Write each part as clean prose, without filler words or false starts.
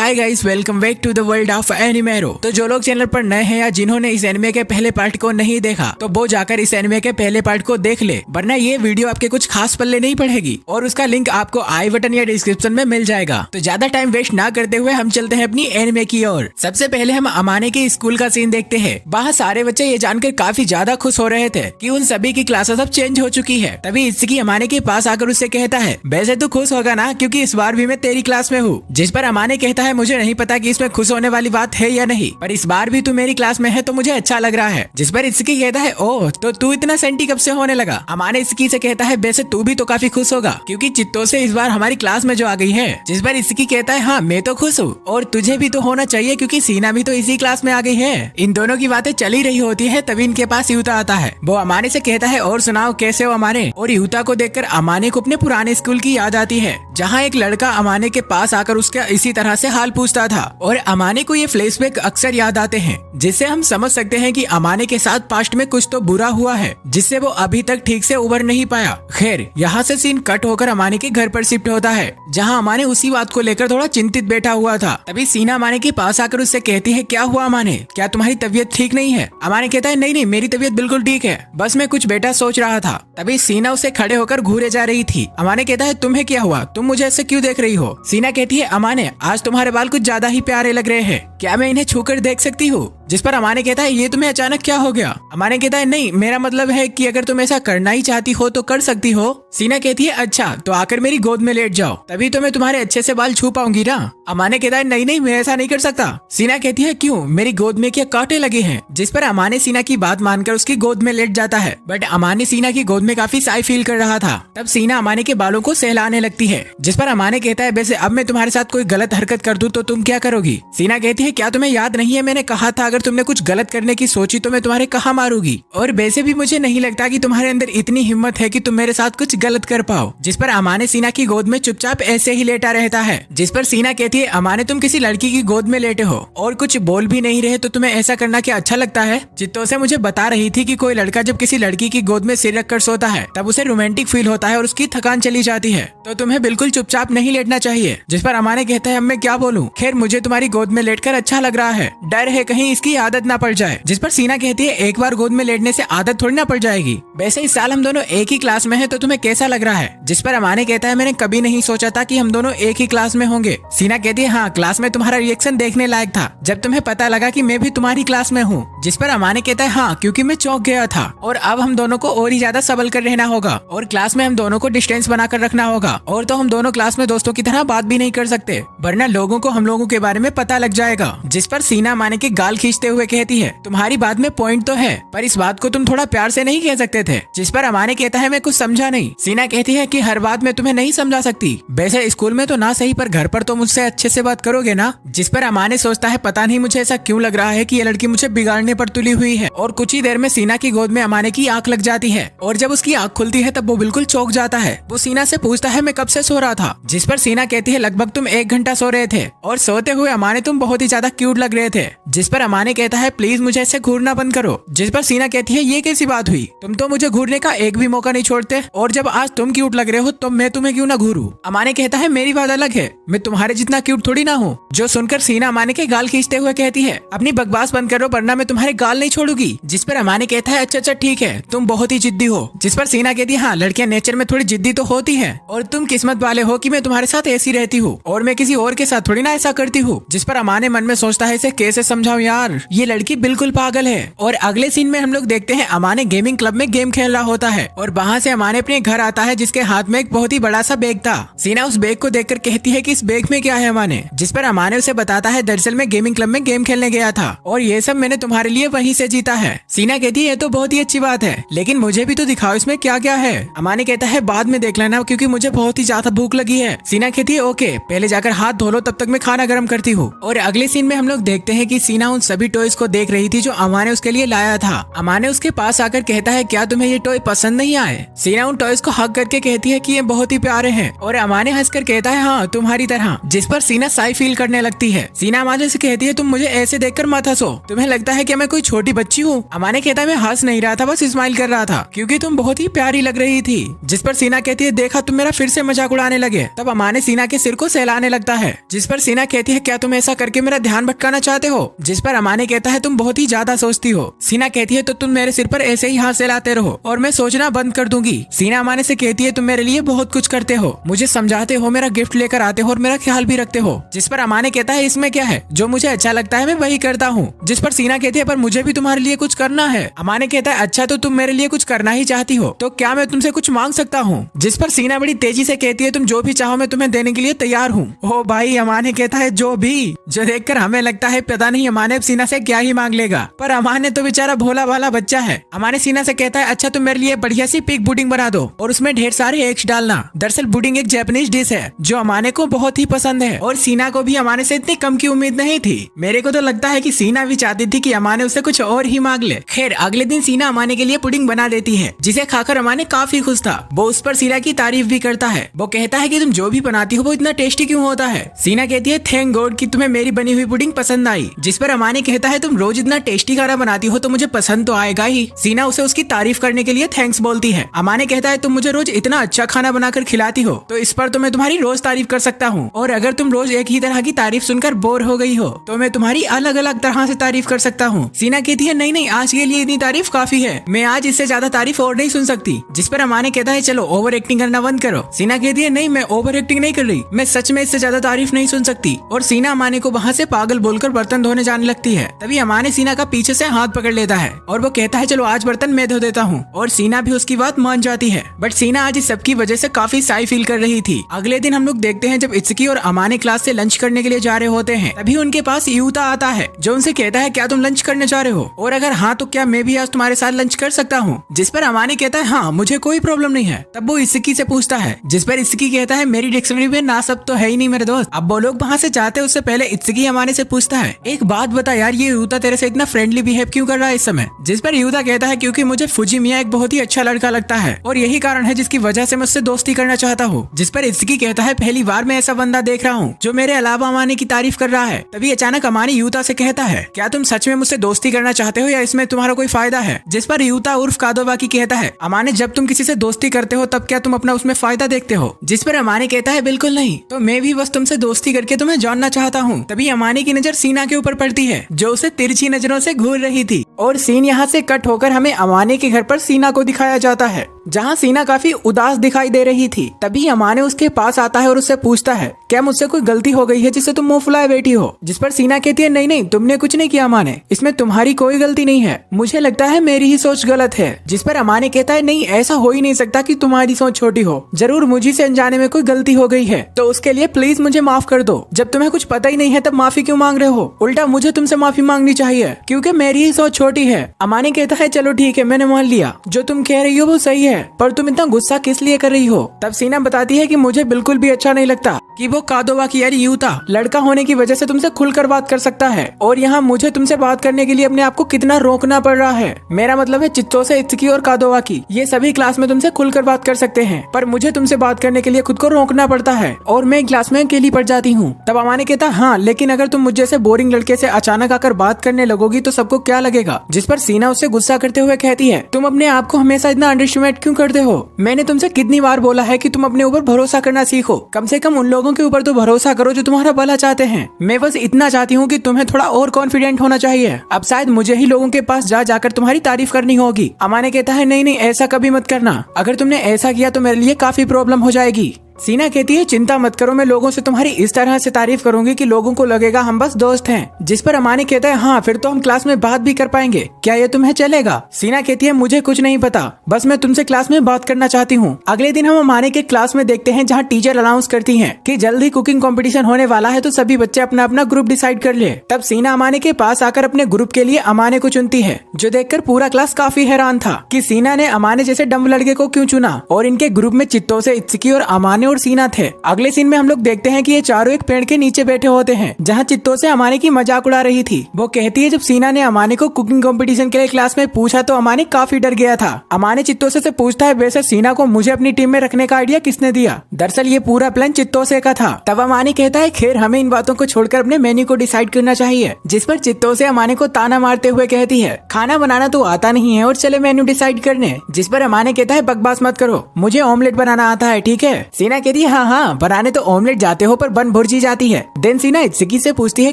Hi guys, welcome back to the world of Animero. तो जो लोग चैनल पर नए हैं या जिन्होंने इस एनिमे के पहले पार्ट को नहीं देखा तो वो जाकर इस एनिमे के पहले पार्ट को देख ले, वरना ये वीडियो आपके कुछ खास पल्ले नहीं पड़ेगी और उसका लिंक आपको आई बटन या डिस्क्रिप्शन में मिल जाएगा। तो ज्यादा टाइम वेस्ट ना करते हुए हम चलते हैं अपनी एनिमे की ओर। सबसे पहले हम अमाने के स्कूल का सीन देखते हैं। वहाँ सारे बच्चे ये जानकर काफी ज्यादा खुश हो रहे थे कि उन सभी की क्लासेस अब चेंज हो चुकी है। तभी इत्सुकी अमाने के पास आकर उससे कहता है, वैसे तू खुश होगा ना क्योंकि इस बार भी मैं तेरी क्लास में हूँ। जिस पर अमाने कहता है, मुझे नहीं पता कि इसमें खुश होने वाली बात है या नहीं, पर इस बार भी तू मेरी क्लास में है तो मुझे अच्छा लग रहा है। जिस पर इत्सुकी कहता है, ओह तो तू इतना सेंटी कब से होने लगा। अमाने इत्सुकी से कहता है, वैसे तू भी तो काफी खुश होगा क्योंकि चित्तो से इस बार हमारी क्लास में जो आ गई है। जिस पर इत्सुकी कहता है, हाँ मैं तो खुश हूँ और तुझे भी तो होना चाहिए क्योंकि सीना भी तो इसी क्लास में आ गई है। इन दोनों की बातें चली रही होती है, तभी इनके पास यूता आता है। वो अमाने से कहता है, और सुनाओ कैसे हो अमाने। और यूता को देखकर अमाने को अपने पुराने स्कूल की याद आती है जहाँ एक लड़का अमाने के पास आकर उसका इसी तरह से हाल पूछता था। और अमाने को ये फ्लैशबैक अक्सर याद आते हैं, जिससे हम समझ सकते हैं कि अमाने के साथ पास्ट में कुछ तो बुरा हुआ है जिससे वो अभी तक ठीक से उबर नहीं पाया। खैर, यहाँ से सीन कट होकर अमाने के घर पर शिफ्ट होता है जहाँ अमाने उसी बात को लेकर थोड़ा चिंतित बैठा हुआ था। तभी सीना अमाने के पास आकर उससे कहती है, क्या हुआ अमाने, क्या तुम्हारी तबीयत ठीक नहीं है। अमाने कहता है, नहीं मेरी तबीयत बिल्कुल ठीक है, बस मैं कुछ बेटा सोच रहा था। तभी सीना उसे खड़े होकर घूरे जा रही थी। अमाने कहता है, तुम्हें क्या हुआ, तुम मुझे ऐसे क्यों देख रही हो। सीना कहती है, अमाने आज तुम्हारे बाल कुछ ज्यादा ही प्यारे लग रहे हैं, क्या मैं इन्हें छूकर देख सकती हूँ। जिस पर अमाने कहता है, ये तुम्हें अचानक क्या हो गया। अमाने कहता है, नहीं मेरा मतलब है कि अगर तुम ऐसा करना ही चाहती हो तो कर सकती हो। सीना कहती है, अच्छा तो आकर मेरी गोद में लेट जाओ, तभी तो मैं तुम्हारे अच्छे से बाल छू पाऊंगी ना। अमाने कहता है, नहीं मैं ऐसा नहीं कर सकता। सीना कहती है, क्यों, मेरी गोद में क्या कांटे लगे हैं। जिस पर अमाने सीना की बात मानकर उसकी गोद में लेट जाता है, बट अमाने सीना की गोद में काफी साई फील कर रहा था। तब सीना अमाने के बालों को सहलाने लगती है। जिस पर अमाने कहता है, वैसे अब मैं तुम्हारे साथ कोई गलत हरकत कर दूं तो तुम क्या करोगी। सीना कहती है, क्या तुम्हें याद नहीं है मैंने कहा था अगर तुमने कुछ गलत करने की सोची तो मैं तुम्हारे कहाँ मारूंगी, और वैसे भी मुझे नहीं लगता कि तुम्हारे अंदर इतनी हिम्मत है कि तुम मेरे साथ कुछ गलत कर पाओ। जिस पर अमाने सीना की गोद में चुपचाप ऐसे ही लेटा रहता है। जिस पर सीना कहती है, अमाने तुम किसी लड़की की गोद में लेटे हो और कुछ बोल भी नहीं रहे तो तुम्हें ऐसा करना क्या अच्छा लगता है। चित्तो से मुझे बता रही थी कि कोई लड़का जब किसी लड़की की गोद में सिर रखकर सोता है तब उसे रोमांटिक फील होता है और उसकी थकान चली जाती है, तो तुम्हें बिल्कुल चुपचाप नहीं लेटना चाहिए। जिस पर अमाने कहता है, अब मैं क्या बोलूं, खैर मुझे तुम्हारी गोद में लेटकर अच्छा लग रहा है, डर है कहीं इसकी आदत ना पड़ जाए। जिस पर सीना कहती है, एक बार गोद में लेटने से आदत थोड़ी ना पड़ जाएगी, वैसे इस साल हम दोनों एक ही क्लास में हैं तो तुम्हें कैसा लग रहा है। जिस पर अमाने कहता है, मैंने कभी नहीं सोचा था कि हम दोनों एक ही क्लास में होंगे। सीना कहती है, हाँ क्लास में तुम्हारा रिएक्शन देखने लायक था जब तुम्हें पता लगा कि मैं भी तुम्हारी क्लास में हूँ। जिस पर अमाने कहता है, हाँ क्योंकि मैं चौंक गया था और अब हम दोनों को और ही ज्यादा सबल कर रहना होगा और क्लास में हम दोनों को डिस्टेंस बनाकर रखना होगा, और तो हम दोनों क्लास में दोस्तों की तरह बात भी नहीं कर सकते वरना लोगों को हम लोगों के बारे में पता लग जाएगा। जिस पर सीना अमाने के गाल खींचते हुए कहती है, तुम्हारी बात में पॉइंट तो है पर इस बात को तुम थोड़ा प्यार से नहीं कह सकते थे। जिस पर अमाने कहता है, मैं कुछ समझा नहीं। सीना कहती है कि हर बात में तुम्हें नहीं समझा सकती, वैसे स्कूल में तो ना सही पर घर पर तो मुझसे अच्छे से बात करोगे ना। जिस पर अमाने सोचता है, पता नहीं मुझे ऐसा क्यों लग रहा है कि ये लड़की मुझे बिगाड़ने पर तुली हुई है। और कुछ ही देर में सीना की गोद में अमाने की आंख लग जाती है और जब उसकी आंख खुलती है तब वो बिल्कुल चौंक जाता है। वो सीना से पूछता है, मैं कब से सो रहा था। जिस पर सीना कहती है, लगभग तुम 1 घंटा सो रहे थे और सोते हुए अमाने तुम बहुत ही ज्यादा क्यूट लग रहे थे। जिस पर अमाने कहता है, प्लीज मुझे ऐसे घूरना बंद करो। जिस पर सीना कहती है, ये कैसी बात हुई, तुम तो मुझे घूरने का एक भी मौका नहीं छोड़ते और जब आज तुम क्यूट लग रहे हो तो मैं तुम्हें क्यों ना घूरूं। अमाने कहता है, मेरी बात अलग है, मैं तुम्हारे जितना क्यूट थोड़ी ना हूँ। जो सुनकर सीना अमाने के गाल खींचते हुए कहती है, अपनी बकवास बंद करो वरना मैं तुम्हारे गाल नहीं छोड़ूंगी। जिस पर अमाने कहता है, अच्छा ठीक है, तुम बहुत ही जिद्दी हो। जिस पर सीना कहती है, हाँ लड़कियां नेचर में थोड़ी जिद्दी तो होती है और तुम किस्मत वाले हो कि मैं तुम्हारे साथ ऐसी रहती हूँ और मैं किसी और के साथ थोड़ी ना ऐसा करती हूँ। जिस पर अमाने मन में सोचता है, इसे कैसे समझाऊं यार, ये लड़की बिल्कुल पागल है। और अगले सीन में हम लोग देखते हैं अमाने गेमिंग क्लब में गेम खेल रहा होता है और वहाँ से अमाने अपने घर आता है जिसके हाथ में एक बहुत ही बड़ा सा बैग था। सीना उस बैग को देखकर कहती है कि इस बैग में क्या है अमाने। जिस पर अमाने उसे बताता है, दरअसल मैं गेमिंग क्लब में गेम खेलने गया था और ये सब मैंने तुम्हारे लिए वहीं से जीता है। सीना कहती है, ये तो बहुत ही अच्छी बात है लेकिन मुझे भी तो दिखाओ इसमें क्या क्या है। अमाने कहता है, बाद में देख लेना क्योंकि मुझे बहुत ही ज्यादा भूख लगी है। सीना कहती है, ओके पहले जाकर हाथ धो लो, तब तक मैं खाना गर्म करती हूँ। और अगले सीन में हम लोग देखते हैं कि सीना उन सभी सभी टॉयज को देख रही थी जो अमा ने उसके लिए लाया था। अमा ने उसके पास आकर कहता है क्या तुम्हें ये टॉय पसंद नहीं आए? सीना उन टॉयज को हक करके कहती है कि ये बहुत ही प्यारे हैं और अमा ने हंसकर कहता है हाँ तुम्हारी तरह, जिस पर सीना साई फील करने लगती है। सीना अमा से कहती है तुम मुझे ऐसे देखकर मत हंसो, तुम्हें लगता है कि मैं कोई छोटी बच्ची हूँ? अमा ने कहता है मैं हंस नहीं रहा था, बस स्माइल कर रहा था क्योंकि तुम बहुत ही प्यारी लग रही थी। जिस पर सीना कहती है देखा तुम मेरा फिर से मजाक उड़ाने लगे। तब अमा ने सीना के सिर को सहलाने लगता है, जिस पर सीना कहती है क्या तुम ऐसा करके मेरा ध्यान भटकाना चाहते हो? जिस पर अमा ने कहता है तुम बहुत ही ज्यादा सोचती हो। सीना कहती है तो तुम मेरे सिर पर ऐसे ही हाथ सहलाते रहो और मैं सोचना बंद कर दूंगी। सीना अमा से कहती है तुम मेरे लिए बहुत कुछ करते हो, मुझे समझाते हो, मेरा गिफ्ट लेकर आते हो और मेरा ख्याल भी रखते हो। जिस पर अमा ने कहता है इसमें क्या है, जो मुझे अच्छा लगता है मैं वही करता हूँ। जिस पर सीना कहती है पर मुझे भी तुम्हारे लिए कुछ करना है। अमा ने कहता है अच्छा तो तुम मेरे लिए कुछ करना ही चाहती हो तो क्या मैं तुमसे कुछ मांग सकता हूँ? जिस पर सीना बड़ी तेजी से कहती है तुम जो भी चाहो मैं तुम्हें देने के लिए तैयार हूँ। ओ भाई अमा ने कहता है जो भी, जो देखकर हमें लगता है पता नहीं अमा ने सीना से क्या ही मांग लेगा, पर अमा ने तो बेचारा भोला भाला बच्चा है। अमा ने सीना से कहता है अच्छा तुम मेरे लिए बढ़िया सी पिग पुडिंग बना दो और उसमें ढेर सारे एग्स डालना। दरअसल पुडिंग एक जापानीज डिश है जो अमाने को बहुत ही पसंद है और सीना को भी अमाने से इतनी कम की उम्मीद नहीं थी। मेरे को तो लगता है कि सीना भी चाहती थी कि अमाने उससे कुछ और ही मांग ले। खैर अगले दिन सीना अमाने के लिए पुडिंग बना देती है जिसे खाकर अमाने काफी खुश था। वो उस पर सीना की तारीफ भी करता है। वो कहता है कि तुम जो भी बनाती हो वो इतना टेस्टी क्यों होता है? सीना कहती है थैंक गॉड कि तुम्हें मेरी बनी हुई पुडिंग पसंद आई। जिस पर अमाने कहता है तुम रोज इतना टेस्टी खाना बनाती हो तो मुझे पसंद तो आएगा ही। सीना उसे उसकी तारीफ करने के लिए थैंक्स बोलती है। अमाने कहता है तुम मुझे रोज इतना अच्छा खाना बनाकर खिलाती हो तो इस पर तो मैं तुम्हारी रोज तारीफ कर सकता हूँ, और अगर तुम रोज एक ही तरह की तारीफ सुनकर बोर हो गई हो तो मैं तुम्हारी अलग अलग तरह से तारीफ कर सकता हूँ। सीना कहती है नहीं नहीं आज के लिए इतनी तारीफ काफी है, मैं आज इससे ज्यादा तारीफ और नहीं सुन सकती। जिस पर अमाने कहता है चलो ओवर एक्टिंग करना बंद करो। सीना कहती है नहीं मैं ओवर एक्टिंग नहीं कर रही, मैं सच में इससे ज्यादा तारीफ नहीं सुन सकती। और सीना अमाने को वहाँ से पागल बोलकर बर्तन धोने जाने लगती है। तभी अमाने सीना का पीछे से हाथ पकड़ लेता है और वो कहता है चलो आज बर्तन मैं धो देता हूँ, और सीना भी उसकी बात मान जाती है। बट सीना आज इस सबकी वजह से काफी साई फील कर रही थी। अगले दिन हम लोग देखते हैं जब इत्सुकी और अमाने क्लास से लंच करने के लिए जा रहे होते हैं तभी उनके पास यूता आता है जो उनसे कहता है क्या तुम लंच करने जा रहे हो, और अगर हाँ तो क्या मैं भी आज तुम्हारे साथ लंच कर सकता हूँ? जिस पर अमाने कहता है हाँ मुझे कोई प्रॉब्लम नहीं है। तब वो इत्सुकी से पूछता है, जिस पर इत्सुकी कहता है मेरी डिक्शनरी में ना सब तो है ही नहीं मेरे दोस्त। अब वो लोग वहाँ से जाते उससे पहले इत्सुकी अमाने से पूछता है एक बात बता यार ये यूता तेरे से इतना फ्रेंडली बिहेव क्यों कर रहा है इस समय? जिस पर यूता कहता है क्योंकि मुझे फुजिमिया एक बहुत ही अच्छा लड़का लगता है और यही कारण है जिसकी वजह से मैं उससे दोस्ती करना चाहता हूँ। जिस पर इत्सुकी कहता है पहली बार मैं ऐसा बंदा देख रहा हूँ जो मेरे अलावा अमाने की तारीफ कर रहा है। तभी अचानक अमाने यूता से कहता है क्या तुम सच में मुझसे दोस्ती करना चाहते हो या इसमें तुम्हारा कोई फायदा है? जिस पर यूता उर्फ कादोवाकी कहता है अमाने जब तुम किसी से दोस्ती करते हो तब क्या तुम अपना उसमें फायदा देखते हो? जिस पर अमाने कहता है बिल्कुल नहीं, तो मैं भी बस तुमसे दोस्ती करके तुम्हें जानना चाहता हूँ। तभी अमाने की नजर सीना के ऊपर पड़ती है जो उसे तिरछी नजरों से घूर रही थी और सीन यहाँ से कट होकर हमें अमाने के घर पर सीना को दिखाया जाता है जहाँ सीना काफी उदास दिखाई दे रही थी। तभी अमाने उसके पास आता है और उससे पूछता है क्या मुझसे कोई गलती हो गई है जिससे तुम मुंह फुलाए बैठी हो? जिस पर सीना कहती है नहीं नहीं तुमने कुछ नहीं किया अमाने, इसमें तुम्हारी कोई गलती नहीं है, मुझे लगता है मेरी ही सोच गलत है। जिस पर अमाने कहता है नहीं ऐसा हो ही नहीं सकता कि तुम्हारी सोच छोटी हो, जरूर मुझे से अनजाने में कोई गलती हो गई है तो उसके लिए प्लीज मुझे माफ कर दो। जब तुम्हें कुछ पता ही नहीं है तब माफी क्यों मांग रहे हो? उल्टा मुझे तुमसे माफी मांगनी चाहिए क्योंकि मेरी ही सोच छोटी है। अमाने कहता है चलो ठीक है मैंने मान लिया, जो तुम कह रही हो वो सही है, पर तुम इतना गुस्सा किस लिए कर रही हो? तब सीना बताती है कि मुझे बिल्कुल भी अच्छा नहीं लगता कि वो कादोवाकी यानी यूता लड़का होने की वजह से तुमसे खुलकर बात कर सकता है और यहाँ मुझे तुमसे बात करने के लिए अपने आप को कितना रोकना पड़ रहा है। मेरा मतलब है चित्तोसे, इत्सुकी और कादोवाकी ये सभी क्लास में तुमसे खुलकर बात कर सकते हैं पर मुझे तुमसे बात करने के लिए खुद को रोकना पड़ता है और मैं क्लास में अकेली पड़ जाती हूँ। तब अमाने कहता हाँ लेकिन अगर तुम मुझ जैसे बोरिंग लड़के से अचानक आकर बात करने लगोगी तो सबको क्या लगेगा? जिस पर सीना उससे गुस्सा करते हुए कहती है तुम अपने आप को हमेशा इतना अंडरएस्टिमेट क्यों करते हो? मैंने तुमसे कितनी बार बोला है कि तुम अपने ऊपर भरोसा करना सीखो, कम से कम उन लोगों के ऊपर तो भरोसा करो जो तुम्हारा भला चाहते हैं। मैं बस इतना चाहती हूँ कि तुम्हें थोड़ा और कॉन्फिडेंट होना चाहिए, अब शायद मुझे ही लोगों के पास जाकर तुम्हारी तारीफ करनी होगी। अमाने कहता है नहीं नहीं ऐसा कभी मत करना, अगर तुमने ऐसा किया तो मेरे लिए काफी प्रॉब्लम हो जाएगी। सीना कहती है चिंता मत करो, मैं लोगों से तुम्हारी इस तरह से तारीफ करूंगी कि लोगों को लगेगा हम बस दोस्त हैं। जिस पर अमाने कहता है हाँ फिर तो हम क्लास में बात भी कर पाएंगे, क्या ये तुम्हें चलेगा? सीना कहती है मुझे कुछ नहीं पता, बस मैं तुमसे क्लास में बात करना चाहती हूँ। अगले दिन हम अमाने के क्लास में देखते हैं जहाँ टीचर अनाउंस करती है कि जल्द ही कुकिंग कॉम्पिटिशन होने वाला है तो सभी बच्चे अपना अपना ग्रुप डिसाइड कर ले। तब सीना अमाने के पास आकर अपने ग्रुप के लिए अमाने को चुनती है, जो देखकर पूरा क्लास काफी हैरान था कि सीना ने अमाने जैसे डम्ब लड़के को क्यों चुना और इनके ग्रुप में चित्तोसे, इत्सुकी और अमाने और सीना थे। अगले सीन में हम लोग देखते हैं कि ये चारों एक पेड़ के नीचे बैठे होते हैं, जहाँ चित्तो से अमाने की मजाक उड़ा रही थी। वो कहती है जब सीना ने अमाने को कुकिंग कंपटीशन के लिए क्लास में पूछा तो अमाने काफी डर गया था। अमाने चित्तो से पूछता है वैसे सीना को मुझे अपनी टीम में रखने का आइडिया किसने दिया। दरअसल ये पूरा प्लान चित्तो से का था। तब अमाने कहता है खैर हमें इन बातों को छोड़कर अपने मेन्यू को डिसाइड करना चाहिए, जिस पर चित्तो से अमाने को ताना मारते हुए कहती है खाना बनाना तो आता नहीं है और चले मेन्यू डिसाइड करने। जिस पर अमाने कहता है बकवास मत करो, मुझे ऑमलेट बनाना आता है ठीक है। सीना कहती है हाँ बनाने तो ऑमलेट जाते हो पर बन भुर्जी जाती है। देन सीना इत्सुकी से पूछती है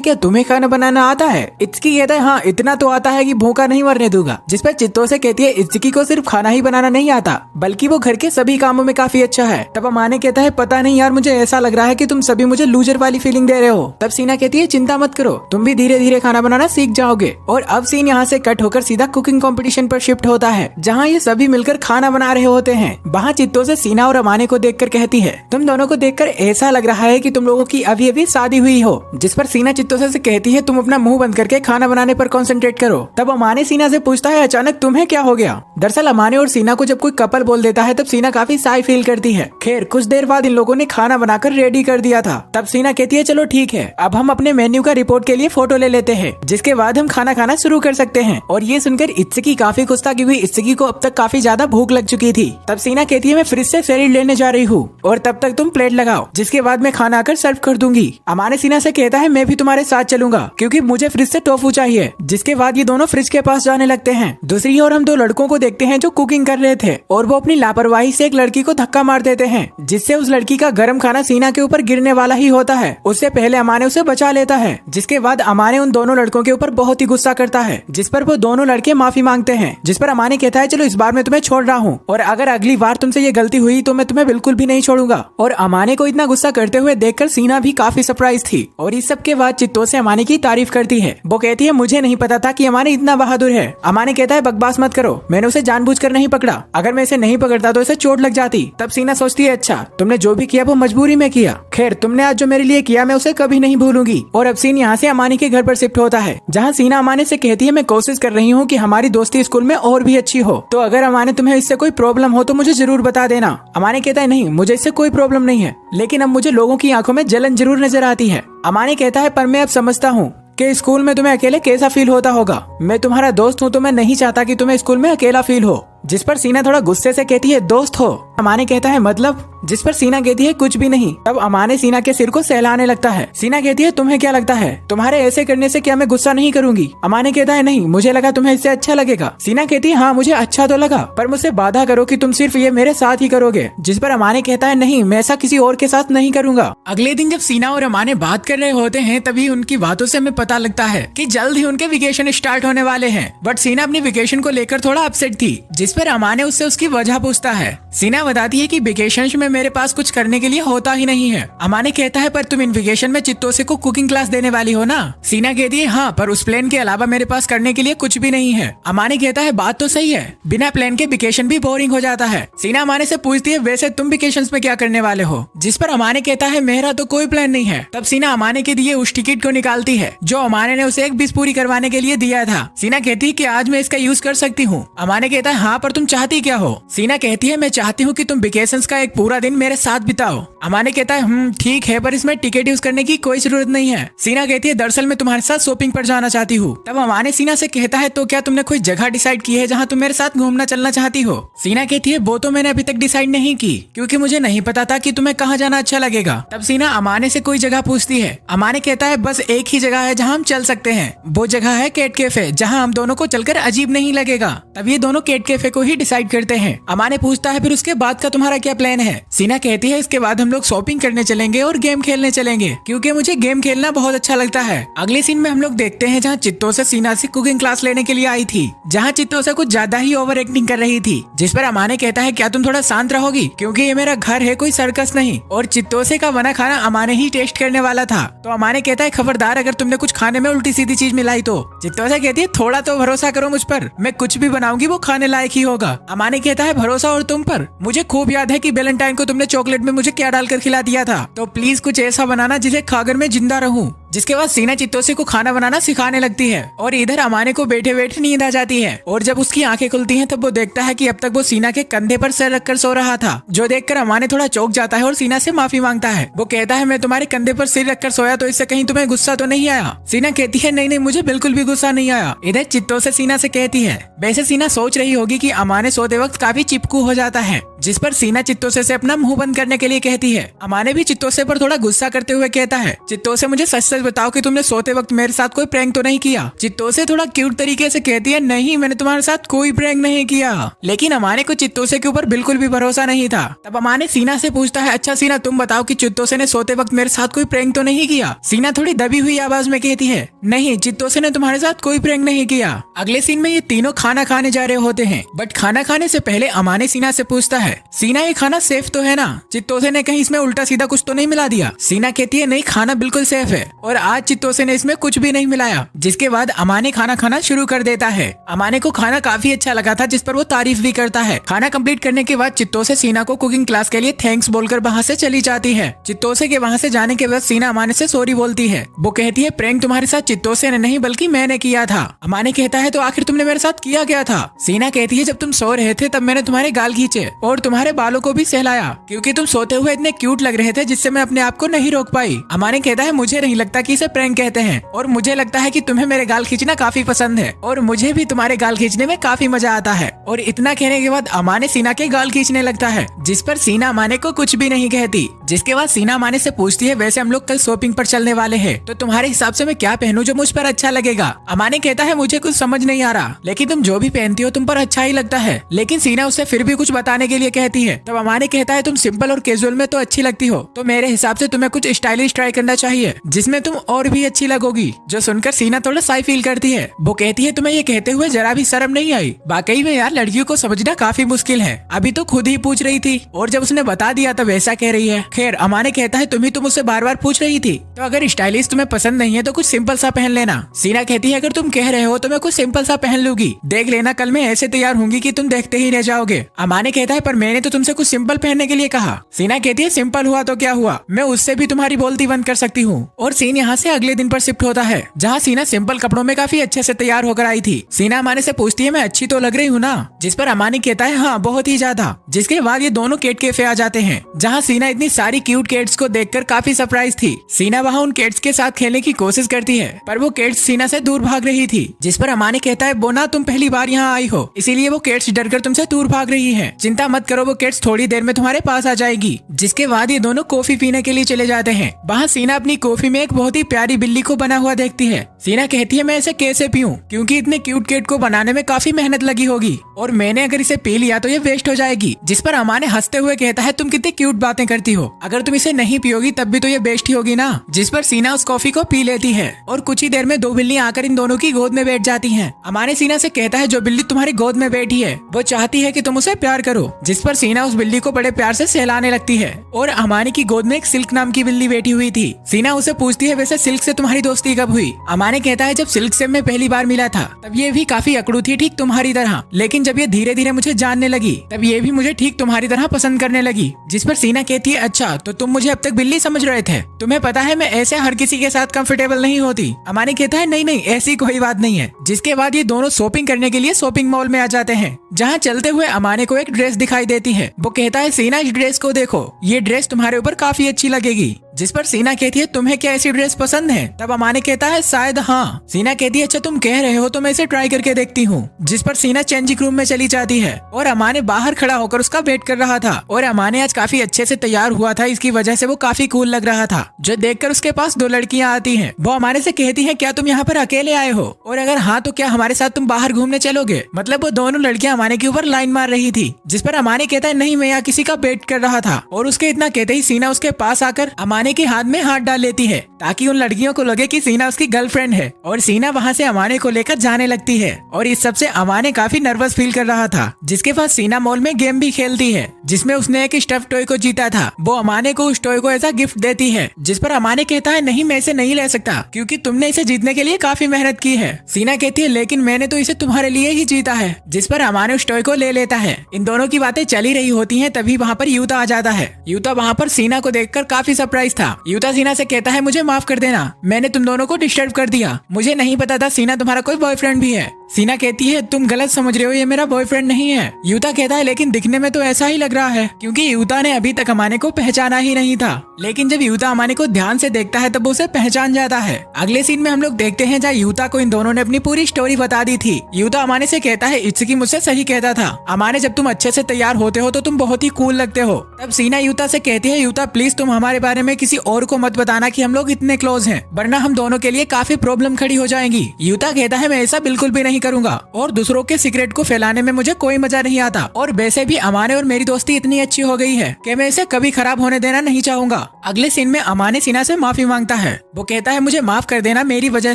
क्या तुम्हें खाना बनाना आता है। इत्सुकी कहता है हाँ इतना तो आता है कि भूखा नहीं मरने दूंगा। जिस पर चित्तो से कहती है इत्सुकी को सिर्फ खाना ही बनाना नहीं आता बल्कि वो घर के सभी कामों में काफी अच्छा है। तब अमाने कहता है पता नहीं यार मुझे ऐसा लग रहा है कि तुम सभी मुझे लूजर वाली फीलिंग दे रहे हो। तब सीना कहती है चिंता मत करो, तुम भी धीरे धीरे खाना बनाना सीख जाओगे। और अब सीन यहाँ से कट होकर सीधा कुकिंग कंपटीशन पर शिफ्ट होता है, जहाँ ये सभी मिलकर खाना बना रहे होते हैं। वहाँ चित्तो से सीना और अमाने को देखकर कहती है तुम दोनों को देखकर ऐसा लग रहा है कि तुम लोगों की अभी अभी शादी हुई हो। जिस पर सीना चित्तो से कहती है तुम अपना मुंह बंद करके खाना बनाने पर कंसंट्रेट करो। तब अमाने सीना से पूछता है अचानक तुम्हें क्या हो गया। दरअसल अमाने और सीना को जब कोई कपल बोल देता है तब सीना काफी शाय फील करती है। खैर कुछ देर बाद इन लोगों ने खाना बनाकर रेडी कर दिया था। तब सीना कहती है चलो ठीक है अब हम अपने मेन्यू का रिपोर्ट के लिए फोटो ले लेते हैं, जिसके बाद हम खाना खाना शुरू कर सकते हैं। और ये सुनकर इत्सुकी काफी खुश था क्योंकि इत्सुकी को अब तक काफी ज्यादा भूख लग चुकी थी। तब सीना कहती है मैं फ्रिज से सैलेड लेने जा रही हूँ और तब तक तुम प्लेट लगाओ, जिसके बाद मैं खाना आकर सर्व कर दूंगी। अमाने सीना से कहता है मैं भी तुम्हारे साथ चलूंगा क्योंकि मुझे फ्रिज से टोफू चाहिए। जिसके बाद ये दोनों फ्रिज के पास जाने लगते हैं। दूसरी ओर हम दो लड़कों को देखते हैं जो कुकिंग कर रहे थे और वो अपनी लापरवाही से एक लड़की को धक्का मार देते हैं, जिससे उस लड़की का गर्म खाना सीना के ऊपर गिरने वाला ही होता है। उससे पहले अमाने उसे बचा लेता है। जिसके बाद अमाने उन दोनों लड़कों के ऊपर बहुत ही गुस्सा करता है, जिस पर वो दोनों लड़के माफी मांगते हैं। जिस पर अमाने कहता है चलो इस बार मैं तुम्हें छोड़ रहा हूँ और अगर अगली बार तुमसे ये गलती हुई तो मैं तुम्हें बिल्कुल भी नहीं छोड़ूंगा। और अमाने को इतना गुस्सा करते हुए देखकर सीना भी काफी सरप्राइज थी और इस सब के बाद चित्तो से अमाने की तारीफ करती है। वो कहती है मुझे नहीं पता था कि अमाने इतना बहादुर है। अमाने कहता है बकवास मत करो, मैंने उसे जानबूझकर नहीं पकड़ा, अगर मैं इसे नहीं पकड़ता तो इसे चोट लग जाती। तब सीना सोचती है अच्छा तुमने जो भी किया वो मजबूरी में किया, खैर तुमने आज जो मेरे लिए किया मैं उसे कभी नहीं भूलूंगी। और अब सीन यहाँ से अमाने के घर पर शिफ्ट होता है, जहाँ सीना अमाने से कहती है मैं कोशिश कर रही हूँ कि हमारी दोस्ती स्कूल में और भी अच्छी हो, तो अगर अमाने तुम्हें इससे कोई प्रॉब्लम हो तो मुझे जरूर बता देना। अमाने कहता है नहीं मुझे इससे कोई प्रॉब्लम नहीं है, लेकिन अब मुझे लोगों की आंखों में जलन जरूर नजर आती है। अमाने कहता है पर मैं अब समझता हूँ कि स्कूल में तुम्हें अकेले कैसा फील होता होगा। मैं तुम्हारा दोस्त हूँ तो मैं नहीं चाहता कि तुम्हें स्कूल में अकेला फील हो। जिस पर सीना थोड़ा गुस्से से कहती है दोस्त हो। अमाने कहता है मतलब। जिस पर सीना कहती है कुछ भी नहीं। तब अमाने सीना के सिर को सहलाने लगता है। सीना कहती है तुम्हें क्या लगता है तुम्हारे ऐसे करने से क्या मैं गुस्सा नहीं करूंगी। अमाने कहता है नहीं मुझे लगा तुम्हें इससे अच्छा लगेगा। सीना कहती है हाँ मुझे अच्छा तो लगा पर मुझसे वादा करो कि तुम सिर्फ ये मेरे साथ ही करोगे। जिस पर अमाने कहता है नहीं मैं ऐसा किसी और के साथ नहीं करूंगा। अगले दिन जब सीना और अमाने बात कर रहे होते हैं तभी उनकी बातों से हमें पता लगता है कि जल्द ही उनके वेकेशन स्टार्ट होने वाले हैं। बट सीना अपनी वेकेशन को लेकर थोड़ा अपसेट थी, जिस पर अमाने उससे उसकी वजह पूछता है। सीना बताती है कि वेकेशन में मेरे पास कुछ करने के लिए होता ही नहीं है। अमाने कहता है पर तुम इन वेकेशन में चित्तोसे को कुकिंग क्लास देने वाली हो ना। सीना कहती है हाँ पर उस प्लान के अलावा मेरे पास करने के लिए कुछ भी नहीं है। अमाने कहता है बात तो सही है, बिना प्लान के वेकेशन भी बोरिंग हो जाता है। सीना अमाने से पूछती है वैसे तुम वेकेशन में क्या करने वाले हो। जिस पर अमाने कहता है मेरा तो कोई प्लान नहीं है। तब सीना अमाने के दिए उस टिकट को निकालती है जो अमाने ने उसे एक विश पूरी करवाने के लिए दिया था। सीना कहती है कि आज मैं इसका यूज कर सकती हूँ। अमाने कहता है हाँ पर तुम चाहती क्या हो। सीना कहती है मैं चाहती हूँ कि तुम वेकेशंस का एक पूरा दिन मेरे साथ बिताओ। अमाने कहता है ठीक है पर इसमें टिकट यूज करने की कोई जरूरत नहीं है। सीना कहती है दरअसल मैं तुम्हारे साथ शॉपिंग पर जाना चाहती हूँ। तब अमाने सीना से कहता है तो क्या तुमने कोई जगह डिसाइड की है जहाँ तुम मेरे साथ घूमना चलना चाहती हो। सीना कहती है वो तो मैंने अभी तक डिसाइड नहीं की क्योंकि मुझे नहीं पता था कि तुम्हें कहाँ जाना अच्छा लगेगा। तब सीना अमाने से कोई जगह पूछती है। अमाने कहता है बस एक ही जगह है जहाँ हम चल सकते हैं, वो जगह है कैट कैफे, जहाँ हम दोनों को चलकर अजीब नहीं लगेगा। तब ये दोनों कैट कैफे को ही डिसाइड करते हैं। अमाने पूछता है फिर उसके बाद का तुम्हारा क्या प्लान है। सीना कहती है इसके बाद हम लोग शॉपिंग करने चलेंगे और गेम खेलने चलेंगे क्योंकि मुझे गेम खेलना बहुत अच्छा लगता है। अगले सीन में हम लोग देखते हैं जहाँ चित्तोसे सीना से कुकिंग क्लास लेने के लिए आई थी, जहाँ चित्तोसे कुछ ज्यादा ही ओवर एक्टिंग कर रही थी। जिस पर अमाने कहता है क्या तुम थोड़ा शांत रहोगी क्योंकि ये मेरा घर है, कोई सर्कस नहीं। और चित्तोसे का बना खाना अमाने ही टेस्ट करने वाला था। तो अमाने कहता है खबरदार अगर तुमने कुछ खाने में उल्टी सीधी चीज मिलाई तो। चित्तोसे कहती है थोड़ा तो भरोसा करो मुझ पर, मैं कुछ भी बनाऊंगी वो खाने लायक ही होगा। अमाने कहता है भरोसा और तुम पर, मुझे खूब याद है कि वैलेंटाइन को तुमने चॉकलेट में मुझे क्या डालकर खिला दिया था, तो प्लीज कुछ ऐसा बनाना जिसे खाकर मैं जिंदा रहूं। जिसके बाद सीना चित्तोसे को खाना बनाना सिखाने लगती है और इधर अमाने को बैठे बैठे नींद आ जाती है और जब उसकी आंखें खुलती हैं तब वो देखता है कि अब तक वो सीना के कंधे पर सर रखकर सो रहा था, जो देखकर अमाने थोड़ा चौंक जाता है और सीना से माफी मांगता है। वो कहता है मैं तुम्हारे कंधे पर सिर रखकर सोया तो इससे कहीं तुम्हें गुस्सा तो नहीं आया? सीना कहती है नहीं नहीं मुझे बिल्कुल भी गुस्सा नहीं आया। इधर चित्तोसे सीना से कहती है वैसे सीना सोच रही होगी कि अमाने सोते वक्त काफी चिपकू हो जाता है, जिस पर सीना चित्तोसे से अपना मुंह बंद करने के लिए कहती है। अमाने भी चित्तोसे पर थोड़ा गुस्सा करते हुए कहता है चित्तोसे मुझे सच सच बताओ कि तुमने सोते वक्त मेरे साथ कोई प्रैंक तो नहीं किया? चित्तोसे थोड़ा क्यूट तरीके से कहती है नहीं मैंने तुम्हारे साथ कोई प्रैंक नहीं किया। लेकिन अमाने को चित्तोसे के ऊपर बिल्कुल भी भरोसा नहीं था। तब अमाने सीना से पूछता है अच्छा सीना तुम बताओ कि चित्तोसे ने सोते वक्त मेरे साथ कोई प्रैंक तो नहीं किया? सीना थोड़ी दबी हुई आवाज में कहती है नहीं चित्तोसे ने तुम्हारे साथ कोई प्रैंक नहीं किया। अगले सीन में ये तीनों खाना खाने जा रहे होते हैं, बट खाना खाने से पहले अमाने सीना से पूछता है सीना ये खाना सेफ तो है ना? चित्तोसे ने कहीं इसमें उल्टा सीधा कुछ तो नहीं मिला दिया? सीना कहती है नहीं खाना बिल्कुल सेफ है और आज चित्तोसे ने इसमें कुछ भी नहीं मिलाया। जिसके बाद अमाने खाना खाना शुरू कर देता है। अमाने को खाना काफी अच्छा लगा था, जिस पर वो तारीफ भी करता है। खाना कंप्लीट करने के बाद चित्तोसे सीना को कुकिंग क्लास के लिए थैंक्स बोलकर वहाँ से चली जाती है। चित्तोसे के वहाँ से जाने के बाद सीना अमाने से सॉरी बोलती है। वो कहती है प्रैंक तुम्हारे साथ चित्तोसे ने नहीं बल्कि मैंने किया था। अमाने कहता है तो आखिर तुमने मेरे साथ किया क्या था? सीना कहती है जब तुम सो रहे थे तब मैंने तुम्हारे गाल खींचे और तुम्हारे बालों को भी सहलाया क्योंकि तुम सोते हुए इतने क्यूट लग रहे थे जिससे मैं अपने आप को नहीं रोक पाई। अमाने कहता है मुझे नहीं लगता कि इसे प्रैंक कहते हैं और मुझे लगता है कि तुम्हें मेरे गाल खींचना काफी पसंद है और मुझे भी तुम्हारे गाल खींचने में काफी मजा आता है। और इतना कहने के बाद अमाने सीना के गाल खींचने लगता है, जिस पर सीना अमाने को कुछ भी नहीं कहती। जिसके बाद सीना अमाने से पूछती है वैसे हम लोग कल शॉपिंग पर चलने वाले हैं तो तुम्हारे हिसाब से मैं क्या पहनूं जो मुझ पर अच्छा लगेगा? अमाने कहता है मुझे कुछ समझ नहीं आ रहा, लेकिन तुम जो भी पहनती हो तुम पर अच्छा ही लगता है। लेकिन सीना उसे फिर भी कुछ बताने के लिए कहती है। तब अमाने कहता है तुम सिंपल और कैजुअल में तो अच्छी लगती हो, तो मेरे हिसाब से तुम्हें कुछ स्टाइलिश ट्राई करना चाहिए जिसमें तुम और भी अच्छी लगोगी। जो सुनकर सीना थोड़ा साई फील करती है। वो कहती है तुम्हें ये कहते हुए जरा भी शर्म नहीं आई? वाकई में यार लड़कियों को समझना काफी मुश्किल है, अभी तो खुद ही पूछ रही थी और जब उसने बता दिया तब ऐसा कह रही है। खैर अमाने कहता है तुम ही तो मुझसे बार बार पूछ रही थी, तो अगर स्टाइलिश तुम्हें पसंद नहीं है तो कुछ सिंपल सा पहन लेना। सीना कहती है अगर तुम कह रहे हो तो मैं कुछ सिंपल सा पहन लूंगी, देख लेना कल मैं ऐसे तैयार होंगी कि तुम देखते ही रह जाओगे। अमाने कहता है पर मैंने तो तुमसे कुछ सिंपल पहनने के लिए कहा। सीना कहती है सिंपल हुआ तो क्या हुआ, मैं उससे भी तुम्हारी बोलती बंद कर सकती हूँ। और सीन यहाँ से अगले दिन पर शिफ्ट होता है जहाँ सीना सिंपल कपड़ों में काफी अच्छे से तैयार होकर आई थी। सीना अमाने से पूछती है मैं अच्छी तो लग रही हूँ ना? जिस पर अमाने कहता है हाँ बहुत ही ज्यादा। जिसके बाद ये दोनों कैट कैफे आ जाते हैं जहाँ सीना इतनी सारी क्यूट कैट्स को देखकर काफी सरप्राइज थी। सीना वहाँ उन कैट्स के साथ खेलने की कोशिश करती है पर वो कैट्स सीना से दूर भाग रही थी। जिस पर अमाने कहता है बोना तुम पहली बार यहाँ आई हो इसीलिए वो कैट्स डरकर तुमसे दूर भाग रही है, चिंता मत करो वो कैट्स थोड़ी देर में तुम्हारे पास आ जाएगी। जिसके बाद ये दोनों कॉफी पीने के लिए चले जाते हैं। वहाँ सीना अपनी कॉफी में एक बहुत ही प्यारी बिल्ली को बना हुआ देखती है। सीना कहती है मैं इसे कैसे पीऊं क्योंकि इतने क्यूट कैट को बनाने में काफी मेहनत लगी होगी और मैंने अगर इसे पी लिया तो ये वेस्ट हो जाएगी। जिस पर अमाने हंसते हुए कहता है तुम कितनी क्यूट बातें करती हो, अगर तुम इसे नहीं पियोगी तब भी तो ये वेस्ट ही होगी ना। जिस पर सीना उस कॉफी को पी लेती है और कुछ ही देर में दो बिल्लियां आकर इन दोनों की गोद में बैठ जाती हैं। अमाने सीना से कहता है जो बिल्ली तुम्हारी गोद में बैठी है वो चाहती है कि तुम उसे प्यार करो। जिस पर सीना उस बिल्ली को बड़े प्यार से सहलाने लगती है और अमाने की गोद में एक सिल्क नाम की बिल्ली बैठी हुई थी। सीना उसे पूछती है वैसे सिल्क से तुम्हारी दोस्ती कब हुई? अमाने कहता है जब सिल्क से मैं पहली बार मिला था तब ये भी काफी अकड़ू थी ठीक तुम्हारी तरह, लेकिन जब ये धीरे धीरे मुझे जानने लगी तब ये भी मुझे ठीक तुम्हारी तरह पसंद करने लगी। जिस पर सीना कहती है अच्छा तो तुम मुझे अब तक बिल्ली समझ रहे थे, तुम्हें पता है मैं ऐसे हर किसी के साथ कंफर्टेबल नहीं होती। अमाने कहता है नहीं नहीं ऐसी कोई बात नहीं है। जिसके बाद ये दोनों शॉपिंग करने के लिए शॉपिंग मॉल में आ जाते हैं जहाँ चलते हुए अमाने को एक ड्रेस दिखाई देती है। वो कहता है सीना इस ड्रेस को देखो, ये ड्रेस तुम्हारे ऊपर काफी अच्छी लगेगी। जिस पर सीना कहती है तुम्हें क्या ऐसी ड्रेस पसंद है? तब अमाने कहता है शायद हाँ। सीना कहती है अच्छा तुम कह रहे हो तो मैं इसे ट्राई करके देखती हूँ। जिस पर सीना चेंजिंग रूम में चली जाती है और अमाने बाहर खड़ा होकर उसका वेट कर रहा था और अमाने आज काफी अच्छे से तैयार हुआ था, इसकी वजह से वो काफी कूल लग रहा था। जो देखकर उसके पास दो लड़कियां आती हैं। वो अमाने से कहती हैं क्या तुम यहाँ पर अकेले आए हो और अगर हाँ तो क्या हमारे साथ तुम बाहर घूमने चलोगे? मतलब वो दोनों लड़कियां अमाने के ऊपर लाइन मार रही थी। जिस पर अमाने कहता है नहीं मैं यहाँ किसी का वेट कर रहा था और उसके इतना कहते ही सीना उसके पास आकर अमाने के हाथ में हाथ डाल लेती है ताकि उन लड़कियों को लगे कि सीना उसकी गर्लफ्रेंड है और सीना वहाँ से अमाने को लेकर जाने लगती है और इस सब से अमाने काफी नर्वस फील कर रहा था। जिसके बाद सीना मॉल में गेम भी खेलती है जिसमें उसने एक स्टफ टॉय को जीता था। वो अमाने को उस टॉय को ऐसा गिफ्ट देती है। जिस पर अमाने कहता है नहीं मैं इसे नहीं ले सकता क्योंकि तुमने इसे जीतने के लिए काफी मेहनत की है। सीना कहती है लेकिन मैंने तो इसे तुम्हारे लिए ही जीता है। जिस पर अमाने उस टॉय को ले लेता है। इन दोनों की बातें चली रही होती है तभी वहाँ पर यूता आ जाता है। यूता वहाँ पर सीना को देखकर काफी सरप्राइज था। यूता सीना से कहता है मुझे माफ कर देना, मैंने तुम दोनों को डिस्टर्ब कर दिया, मुझे नहीं पता था सीना तुम्हारा कोई बॉयफ्रेंड भी है। सीना कहती है तुम गलत समझ रहे हो, ये मेरा बॉयफ्रेंड नहीं है। यूता कहता है लेकिन दिखने में तो ऐसा ही लग रहा है, क्योंकि यूता ने अभी तक अमाने को पहचाना ही नहीं था। लेकिन जब यूता अमाने को ध्यान से देखता है तब उसे पहचान जाता है। अगले सीन में हम लोग देखते हैं जहाँ यूता को इन दोनों ने अपनी पूरी स्टोरी बता दी थी। यूता अमाने से कहता है इत्सुकी मुझसे सही कहता था, अमाने जब तुम अच्छे से तैयार होते हो तो तुम बहुत ही कूल लगते हो। तब सीना यूता से कहती है यूता प्लीज तुम हमारे बारे में किसी और को मत बताना कि हम लोग इतने क्लोज हैं, वरना हम दोनों के लिए काफी प्रॉब्लम खड़ी हो जाएंगी। यूता कहता है मैं ऐसा बिल्कुल भी नहीं करूंगा और दूसरों के सीक्रेट को फैलाने में मुझे कोई मजा नहीं आता, और वैसे भी अमाने और मेरी दोस्ती इतनी अच्छी हो गई है कि मैं इसे कभी खराब होने देना नहीं चाहूंगा। अगले सीन में अमाने सीना से माफी मांगता है। वो कहता है मुझे माफ कर देना, मेरी वजह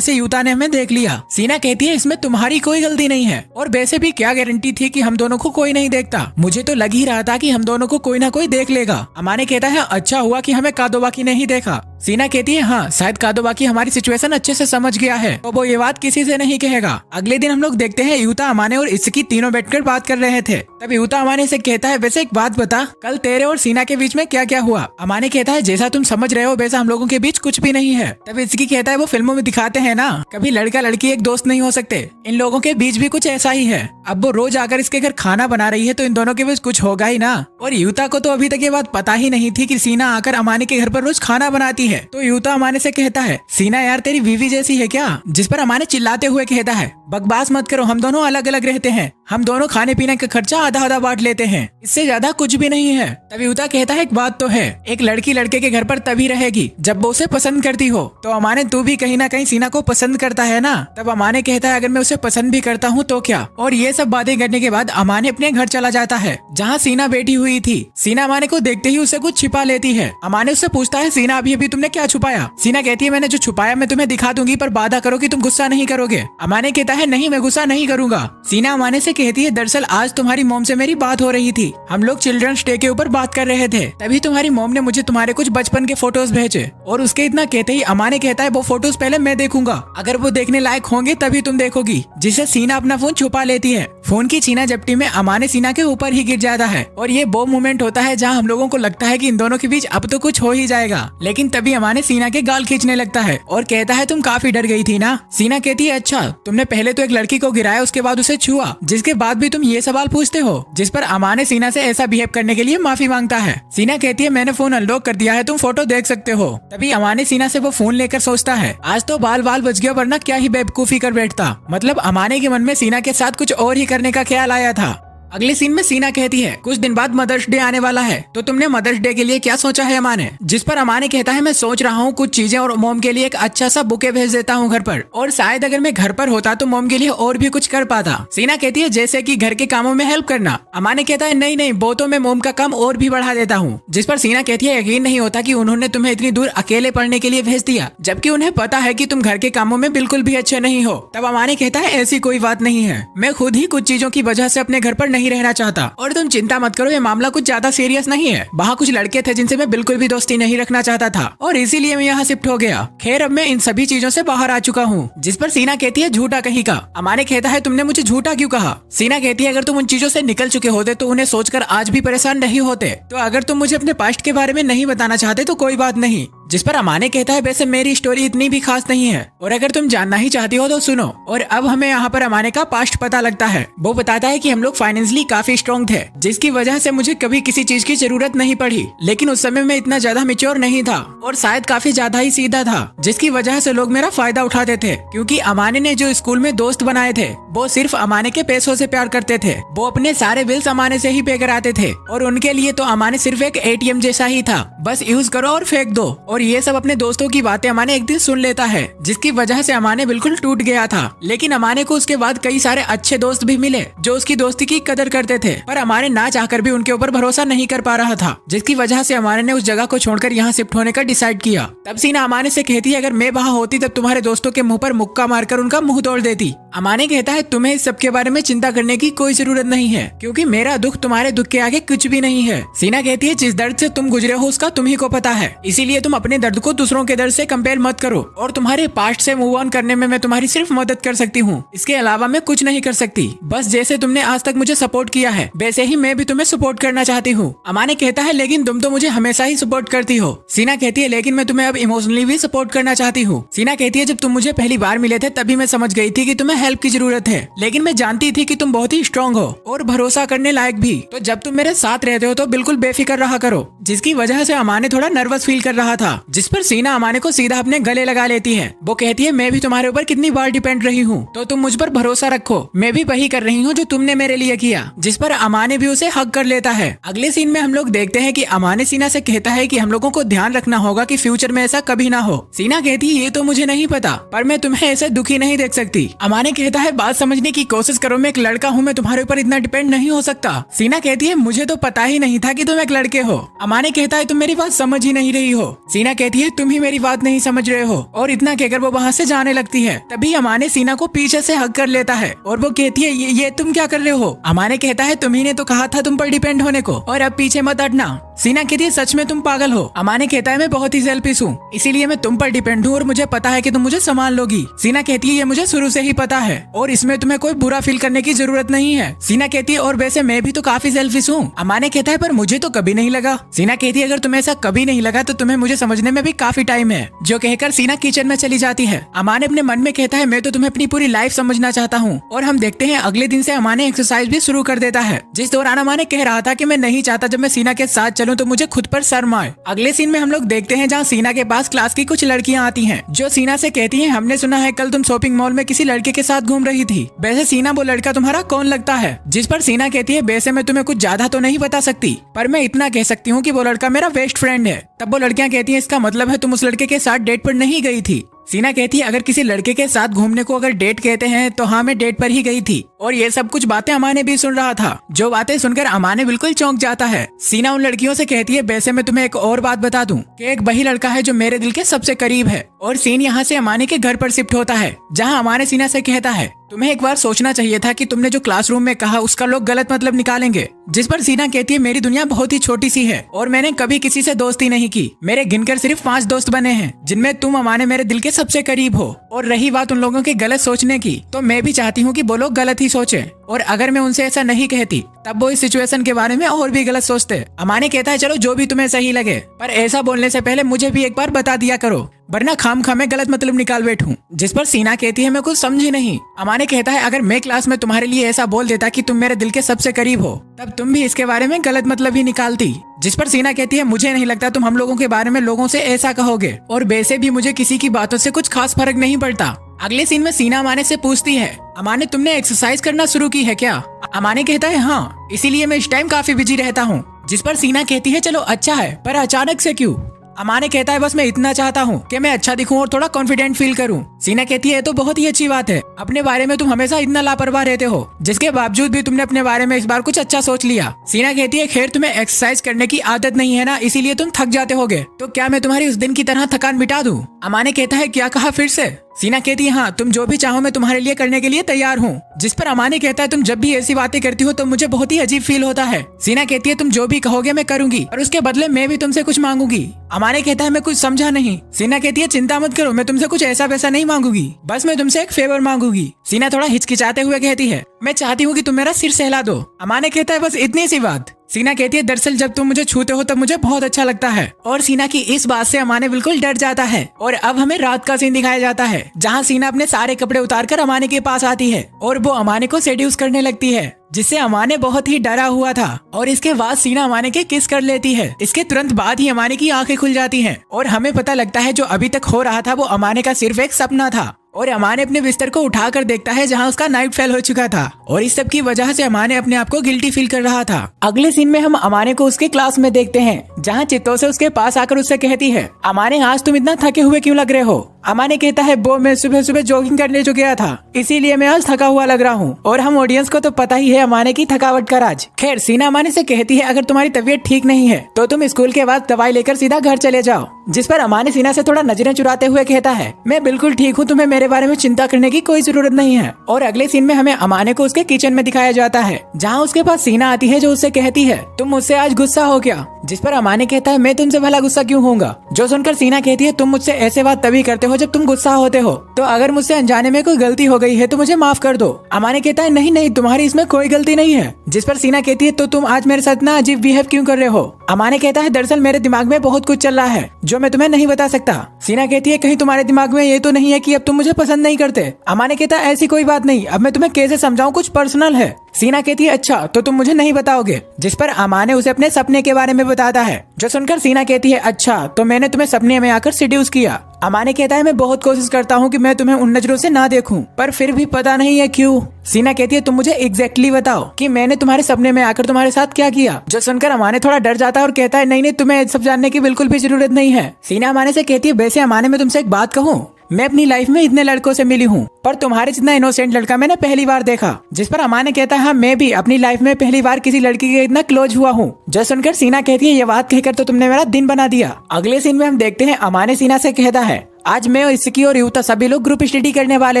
से यूता ने हमें देख लिया। सीना कहती है इसमें तुम्हारी कोई गलती नहीं है, और वैसे भी क्या गारंटी थी कि हम दोनों को कोई नहीं देखता, मुझे तो लग ही रहा था कि हम दोनों को कोई ना कोई देख लेगा। अमाने कहता है अच्छा हुआ कि हमें कादोबाकी ने ही देखा। सीना कहती है हाँ शायद कादोबाकी हमारी सिचुएशन अच्छे से समझ गया है, तो वो ये बात किसी से नहीं कहेगा। अगले दिन हम लोग देखते हैं यूता अमाने और इत्सुकी तीनों बैठकर बात कर रहे थे। तब यूता अमाने से कहता है वैसे एक बात बता, कल तेरे और सीना के बीच में क्या क्या हुआ। अमाने कहता है जैसा तुम समझ रहे हो वैसा हम लोगों के बीच कुछ भी नहीं है। तब इत्सुकी कहता है वो फिल्मों में दिखाते हैं ना, कभी लड़का लड़की एक दोस्त नहीं हो सकते, इन लोगों के बीच भी कुछ ऐसा ही है। अब वो रोज आकर इसके घर खाना बना रही है तो इन दोनों के बीच कुछ होगा ही ना। और यूता को तो अभी तक ये बात पता ही नहीं थी कि सीना आकर अमाने के घर पर रोज खाना बनाती है। तो यूता अमाने से कहता है सीना यार तेरी बीवी जैसी है क्या, जिस पर अमाने चिल्लाते हुए कहता है बकवास मत करो, हम दोनों अलग अलग रहते हैं, हम दोनों खाने पीने का खर्चा आधा आधा बांट लेते हैं, इससे ज्यादा कुछ भी नहीं है। तब यूता कहता है एक बात तो है, एक लड़की लड़के के घर पर तभी रहेगी जब वो उसे पसंद करती हो। तो अमाने तू भी कहीं ना कहीं सीना को पसंद करता है ना। तब अमाने कहता है अगर मैं उसे पसंद भी करता हूँ तो क्या। और ये सब बातें करने के बाद अमाने अपने घर चला जाता है जहाँ सीना बैठी हुई थी। सीना अमाने को देखते ही उसे कुछ छिपा लेती है। अमाने उससे पूछता है सीना अभी अभी तुमने क्या छुपाया। सीना कहती है मैंने जो छुपाया मैं तुम्हें दिखा दूंगी, पर वादा करो कि तुम गुस्सा नहीं करोगे। अमाने कहता है नहीं मैं गुस्सा नहीं करूंगा। सीना अमाने से कहती है दरअसल आज तुम्हारी मोम से मेरी बात हो रही थी, हम लोग चिल्ड्रंस डे के ऊपर बात कर रहे थे, तभी तुम्हारी मोम ने मुझे तुम्हारे कुछ बचपन के फोटोज भेजे। और उसके इतना कहते ही अमाने कहता है वो फोटोज पहले मैं देखूंगा, अगर वो देखने लायक होंगे तभी तुम देखोगी। जिससे सीना अपना फोन छुपा लेती है। फोन की छीना झपटी में अमाने सीना के ऊपर ही गिर जाता है और ये वो मोमेंट होता है जहाँ हम लोगों को लगता है कि इन दोनों के बीच अब तो कुछ हो ही जाएगा। लेकिन तभी अमाने सीना के गाल खींचने लगता है और कहता है तुम काफी डर गई थी ना। सीना कहती है अच्छा तुमने पहले तो एक लड़की को गिराया उसके बाद उसे छुआ, जिसके बाद भी तुम ये सवाल पूछते हो। जिस पर अमाने सीना से ऐसा बिहेव करने के लिए माफी मांगता है। सीना कहती है मैंने फोन अनलॉक कर दिया है, तुम फोटो देख सकते हो। तभी अमाने सीना से वो फोन लेकर सोचता है आज तो बाल बाल बच गया, वरना क्या ही बेवकूफी कर बैठता। मतलब अमाने के मन में सीना के साथ कुछ और ही करने का ख्याल आया था। अगले सीन में सीना कहती है कुछ दिन बाद मदर्स डे आने वाला है, तो तुमने मदर्स डे के लिए क्या सोचा है अमाने। जिस पर अमाने कहता है मैं सोच रहा हूँ कुछ चीजें और मोम के लिए एक अच्छा सा बुके भेज देता हूँ घर पर, और शायद अगर मैं घर पर होता तो मोम के लिए और भी कुछ कर पाता। सीना कहती है जैसे कि घर के कामों में हेल्प करना। अमाने कहता है नहीं नहीं वो तो मैं मोम का काम और भी बढ़ा देता हूँ। जिस पर सीना कहती है यकीन नहीं होता कि उन्होंने तुम्हें इतनी दूर अकेले पढ़ने के लिए भेज दिया, जबकि उन्हें पता है कि तुम घर के कामों में बिल्कुल भी अच्छे नहीं हो। तब अमाने कहता है ऐसी कोई बात नहीं है, मैं खुद ही कुछ चीजों की वजह से अपने घर पर नहीं रहना चाहता, और तुम चिंता मत करो ये मामला कुछ ज्यादा सीरियस नहीं है। वहाँ कुछ लड़के थे जिनसे मैं बिल्कुल भी दोस्ती नहीं रखना चाहता था और इसीलिए मैं यहाँ शिफ्ट हो गया। खैर अब मैं इन सभी चीजों से बाहर आ चुका हूँ। जिस पर सीना कहती है झूठा कहीं का। अमाने कहता है तुमने मुझे झूठा क्यों कहा। सीना कहती है अगर तुम उन चीजों से निकल चुके होते तो उन्हें सोचकर आज भी परेशान नहीं होते, तो अगर तुम मुझे अपने पास्ट के बारे में नहीं बताना चाहते तो कोई बात नहीं। जिस पर अमाने कहता है वैसे मेरी स्टोरी इतनी भी खास नहीं है, और अगर तुम जानना ही चाहती हो तो सुनो। और अब हमें यहाँ पर अमाने का पास्ट पता लगता है। वो बताता है कि हम लोग फाइनेंशियली काफी स्ट्रॉन्ग थे, जिसकी वजह से मुझे कभी किसी चीज की जरूरत नहीं पड़ी। लेकिन उस समय मैं इतना ज्यादा मेच्योर नहीं था और शायद काफी ज्यादा ही सीधा था, जिसकी वजह से लोग मेरा फायदा उठाते थे। क्योंकि अमाने ने जो स्कूल में दोस्त बनाए थे वो सिर्फ अमाने के पैसों से प्यार करते थे। वो अपने सारे बिल्स अमाने से ही पे कराते थे और उनके लिए तो अमाने सिर्फ एक ATM जैसा ही था, बस यूज करो और फेंक दो। और ये सब अपने दोस्तों की बातें अमाने एक दिन सुन लेता है, जिसकी वजह से अमाने बिल्कुल टूट गया था। लेकिन अमाने को उसके बाद कई सारे अच्छे दोस्त भी मिले जो उसकी दोस्ती की कदर करते थे, पर अमाने ना चाहकर भी उनके ऊपर भरोसा नहीं कर पा रहा था, जिसकी वजह से अमाने ने उस जगह को छोड़कर यहाँ शिफ्ट होने का डिसाइड किया। तब सीना अमाने से कहती है अगर मैं वहाँ होती तब तुम्हारे दोस्तों के मुंह पर मुक्का मारकर उनका मुंह तोड़ देती। अमाने कहता है तुम्हें इस सब के बारे में चिंता करने की कोई जरूरत नहीं है, क्योंकि मेरा दुख तुम्हारे दुख के आगे कुछ भी नहीं है। सीना कहती है जिस दर्द से तुम गुजरे हो उसका तुम्ही को पता है, इसीलिए तुम अपने दर्द को दूसरों के दर्द से कंपेयर मत करो, और तुम्हारे पास्ट से मूव ऑन करने में मैं तुम्हारी सिर्फ मदद कर सकती हूँ, इसके अलावा मैं कुछ नहीं कर सकती। बस जैसे तुमने आज तक मुझे सपोर्ट किया है वैसे ही मैं भी तुम्हें सपोर्ट करना चाहती हूँ। अमाने कहता है लेकिन तुम तो मुझे हमेशा ही सपोर्ट करती हो। सीना कहती है लेकिन मैं तुम्हें अब इमोशनली भी सपोर्ट करना चाहती हूँ। सीना कहती है जब तुम मुझे पहली बार मिले थे तभी मैं समझ गई थी कि तुम्हें हेल्प की जरूरत है, लेकिन मैं जानती थी कि तुम बहुत ही स्ट्रांग हो और भरोसा करने लायक भी। तो जब तुम मेरे साथ रहते हो तो बिल्कुल बेफिक्र रहा करो, जिसकी वजह से अमाने थोड़ा नर्वस फील कर रहा था, जिस पर सीना अमाने को सीधा अपने गले लगा लेती है। वो कहती है मैं भी तुम्हारे ऊपर कितनी बार डिपेंड रही हूँ, तो तुम मुझ पर भरोसा रखो, मैं भी वही कर रही हूँ जो तुमने मेरे लिए किया, जिस पर अमाने भी उसे हक कर लेता है। अगले सीन में हम लोग देखते हैं कि अमाने सीना से कहता है कि हम लोगों को ध्यान रखना होगा कि फ्यूचर में ऐसा कभी ना हो। सीना कहती है ये तो मुझे नहीं पता, पर मैं तुम्हें ऐसे दुखी नहीं देख सकती। अमाने कहता है बात समझने की कोशिश करो, मैं एक लड़का हूँ, मैं तुम्हारे ऊपर इतना डिपेंड नहीं हो सकता। सीना कहती है मुझे तो पता ही नहीं था कि तुम एक लड़के हो। अमाने कहता है तुम मेरी बात समझ ही नहीं रही हो। सीना कहती है तुम ही मेरी बात नहीं समझ रहे हो, और इतना कहकर वो वहाँ से जाने लगती है। तभी अमाने सीना को पीछे से हक कर लेता है और वो कहती है ये तुम क्या कर रहे हो। अमाने कहता है तुम्ही ने तो कहा था तुम पर डिपेंड होने को, और अब पीछे मत हटना। सीना कहती है सच में तुम पागल हो। अमाने कहता है मैं बहुत ही सेल्फिश हूँ, इसीलिए मैं तुम पर डिपेंड हूँ और मुझे पता है कि तुम मुझे संभाल लोगी। सीना कहती है ये मुझे शुरू से ही पता है और इसमें तुम्हें कोई बुरा फील करने की जरूरत नहीं है। सीना कहती है और वैसे मैं भी तो काफी सेल्फिश हूँ। अमाने कहता है पर मुझे तो कभी नहीं लगा। सीना कहती है अगर तुम्हें ऐसा कभी नहीं लगा तो तुम्हें मुझे समझने में भी काफी टाइम है। जो कहकर सीना किचन में चली जाती है। अमाने अपने मन में कहता है मैं तो तुम्हें अपनी पूरी लाइफ समझना चाहता हूँ। और हम देखते हैं अगले दिन से अमाने एक्सरसाइज भी शुरू कर देता है, जिस दौरान अमाने कह रहा था कि मैं नहीं चाहता जब मैं सीना के साथ चलूं तो मुझे खुद पर शर्म आए। अगले सीन में हम लोग देखते हैं जहाँ सीना के पास क्लास की कुछ लड़कियाँ आती हैं, जो सीना से कहती हैं हमने सुना है कल तुम शॉपिंग मॉल में किसी लड़के के साथ घूम रही थी, वैसे सीना वो लड़का तुम्हारा कौन लगता है। जिस पर सीना कहती है वैसे मैं तुम्हें कुछ ज्यादा तो नहीं बता सकती, पर मैं इतना कह सकती हूँ कि वो लड़का मेरा बेस्ट फ्रेंड है। तब वो लड़कियाँ कहती हैं इसका मतलब है तुम उस लड़के के साथ डेट पर नहीं गई थी। सीना कहती है अगर किसी लड़के के साथ घूमने को अगर डेट कहते हैं तो हाँ मैं डेट पर ही गई थी। और ये सब कुछ बातें अमाने भी सुन रहा था, जो बातें सुनकर अमाने बिल्कुल चौंक जाता है। सीना उन लड़कियों से कहती है वैसे मैं तुम्हें एक और बात बता दूं कि एक वही लड़का है जो मेरे दिल के सबसे करीब है। और सीन यहाँ से अमाने के घर पर शिफ्ट होता है, जहाँ अमाने सीना से कहता है तुम्हें एक बार सोचना चाहिए था कि तुमने जो क्लासरूम में कहा उसका लोग गलत मतलब निकालेंगे। जिस पर सीना कहती है मेरी दुनिया बहुत ही छोटी सी है और मैंने कभी किसी से दोस्ती नहीं की, मेरे गिनकर सिर्फ 5 दोस्त बने हैं, जिनमें तुम अमाने मेरे दिल के सबसे करीब हो। और रही बात उन लोगों के गलत सोचने की, तो मैं भी चाहती हूँ कि वो लोग गलत ही सोचे, और अगर मैं उनसे ऐसा नहीं कहती तब वो इस सिचुएशन के बारे में और भी गलत सोचते। अमाने कहता है चलो जो भी तुम्हें सही लगे, पर ऐसा बोलने से पहले मुझे भी एक बार बता दिया करो, वरना खाम में गलत मतलब निकाल बैठूं। जिस पर सीना कहती है मैं कुछ समझी नहीं। अमाने कहता है अगर मैं क्लास में तुम्हारे लिए ऐसा बोल देता कि तुम मेरे दिल के सबसे करीब हो, तब तुम भी इसके बारे में गलत मतलब ही निकालती। जिस पर सीना कहती है मुझे नहीं लगता तुम हम लोगों के बारे में लोगों से ऐसा कहोगे, और वैसे भी मुझे किसी की बातों से कुछ खास फर्क नहीं पड़ता। अगले सीन में सीना अमाने से पूछती है अमाने तुमने एक्सरसाइज करना शुरू की है क्या। अमाने कहता है हाँ, इसीलिए मैं इस टाइम काफी बिजी रहता हूँ। जिस पर सीना कहती है चलो अच्छा है, पर अचानक से क्यों। अमाने कहता है बस मैं इतना चाहता हूँ कि मैं अच्छा दिखूं और थोड़ा कॉन्फिडेंट फील करूं। सीना कहती है तो बहुत ही अच्छी बात है, अपने बारे में तुम हमेशा इतना लापरवाह रहते हो, जिसके बावजूद भी तुमने अपने बारे में इस बार कुछ अच्छा सोच लिया। सीना कहती है खैर तुम्हें एक्सरसाइज करने की आदत नहीं है ना, इसीलिए तुम थक जाते होगे, तो क्या मैं तुम्हारी उस दिन की तरह थकान मिटा दूं। अमाने कहता है क्या कहा फिर से। सीना कहती है हाँ तुम जो भी चाहो मैं तुम्हारे लिए करने के लिए तैयार हूँ। जिस पर अमाने कहता है तुम जब भी ऐसी बातें करती हो तो मुझे बहुत ही अजीब फील होता है। सीना कहती है तुम जो भी कहोगे मैं करूंगी, और उसके बदले मैं भी तुमसे कुछ मांगूंगी। अमाने कहता है मैं कुछ समझा नहीं। सीना कहती है चिंता मत करो, मैं तुमसे कुछ ऐसा वैसा नहीं मांगूंगी, बस मैं तुमसे एक फेवर मांगूंगी। सीना थोड़ा हिचकिचाते हुए कहती है मैं चाहती हूँ कि तुम मेरा सिर सहला दो। अमाने कहता है बस इतनी सी बात। सीना कहती है दरअसल जब तुम मुझे छूते हो तब मुझे बहुत अच्छा लगता है। और सीना की इस बात से अमाने बिल्कुल डर जाता है। और अब हमें रात का सीन दिखाया जाता है, जहाँ सीना अपने सारे कपड़े उतारकर अमाने के पास आती है और वो अमाने को सेड्यूस करने लगती है, जिससे अमाने बहुत ही डरा हुआ था। और इसके बाद सीना अमाने के किस कर लेती है। इसके तुरंत बाद ही अमाने की आंखें खुल जाती हैं और हमें पता लगता है जो अभी तक हो रहा था वो अमाने का सिर्फ एक सपना था। और अमाने अपने बिस्तर को उठाकर देखता है जहां उसका नाइट फेल हो चुका था, और इस सब की वजह से अमाने अपने आप को गिल्टी फील कर रहा था। अगले सीन में हम अमाने को उसके क्लास में देखते हैं, जहां चित्तो से उसके पास आकर उससे कहती है अमाने आज तुम इतना थके हुए क्यों लग रहे हो। अमाने कहता है वो मैं सुबह सुबह जॉगिंग करने जो गया था, इसीलिए मैं आज थका हुआ लग रहा हूँ। और हम ऑडियंस को तो पता ही है अमाने की थकावट का राज। खैर सीना अमाने से कहती है अगर तुम्हारी तबीयत ठीक नहीं है तो तुम स्कूल के बाद दवाई लेकर सीधा घर चले जाओ। जिस पर अमाने सीना से थोड़ा नजरें चुराते हुए कहता है मैं बिल्कुल ठीक हूँ, तुम्हें मेरे बारे में चिंता करने की कोई जरूरत नहीं है। और अगले सीन में हमें अमाने को उसके किचन में दिखाया जाता है, जहाँ उसके पास सीना आती है जो उससे कहती है तुम मुझसे आज गुस्सा हो क्या। जिस पर अमाने कहता है मैं तुमसे भला गुस्सा क्यों होऊंगा। जो सुनकर सीना कहती है तुम मुझसे ऐसे बात तभी करते हो जब तुम गुस्सा होते हो, तो अगर मुझसे अनजाने में कोई गलती हो गई है तो मुझे माफ कर दो। अमाने कहता है नहीं नहीं तुम्हारी इसमें कोई गलती नहीं है। जिस पर सीना कहती है तो तुम आज मेरे साथ ना अजीब बिहेव क्यों कर रहे हो। अमाने कहता है दरअसल मेरे दिमाग में बहुत कुछ चल रहा है जो मैं तुम्हें नहीं बता सकता। सीना कहती है कहीं तुम्हारे दिमाग में ये तो नहीं है कि अब तुम मुझे पसंद नहीं करते। अमाने कहता है ऐसी कोई बात नहीं, अब मैं तुम्हें कैसे समझाऊं, कुछ पर्सनल है। सीना कहती है अच्छा तो तुम मुझे नहीं बताओगे। जिस पर अमाने उसे अपने सपने के बारे में बताता है, जो सुनकर सीना कहती है अच्छा तो मैंने तुम्हें सपने में आकर सेड्यूस किया। अमाने कहता है मैं बहुत कोशिश करता हूँ कि मैं तुम्हें उन नजरों से ना देखूं, पर फिर भी पता नहीं है क्यों। सीना कहती है तुम मुझे एग्जैक्टली बताओ कि मैंने तुम्हारे सपने में आकर तुम्हारे साथ क्या किया। जो सुनकर अमाने थोड़ा डर जाता है और कहता है नहीं नहीं तुम्हें सब जानने की बिल्कुल भी जरूरत नहीं है। सीना अमाने से कहती है वैसे अमाने मैं तुमसे एक बात कहूँ, मैं अपनी लाइफ में इतने लड़कों से मिली हूँ पर तुम्हारे जितना इनोसेंट लड़का मैंने पहली बार देखा। जिस पर अमाने कहता है हाँ मैं भी अपनी लाइफ में पहली बार किसी लड़की के इतना क्लोज हुआ हूँ। जो सुनकर सीना कहती है ये बात कहकर तो तुमने मेरा दिन बना दिया। अगले सीन में हम देखते हैं अमाने सीना से कहता है आज मैं इसकी और युता सभी लोग ग्रुप स्टडी करने वाले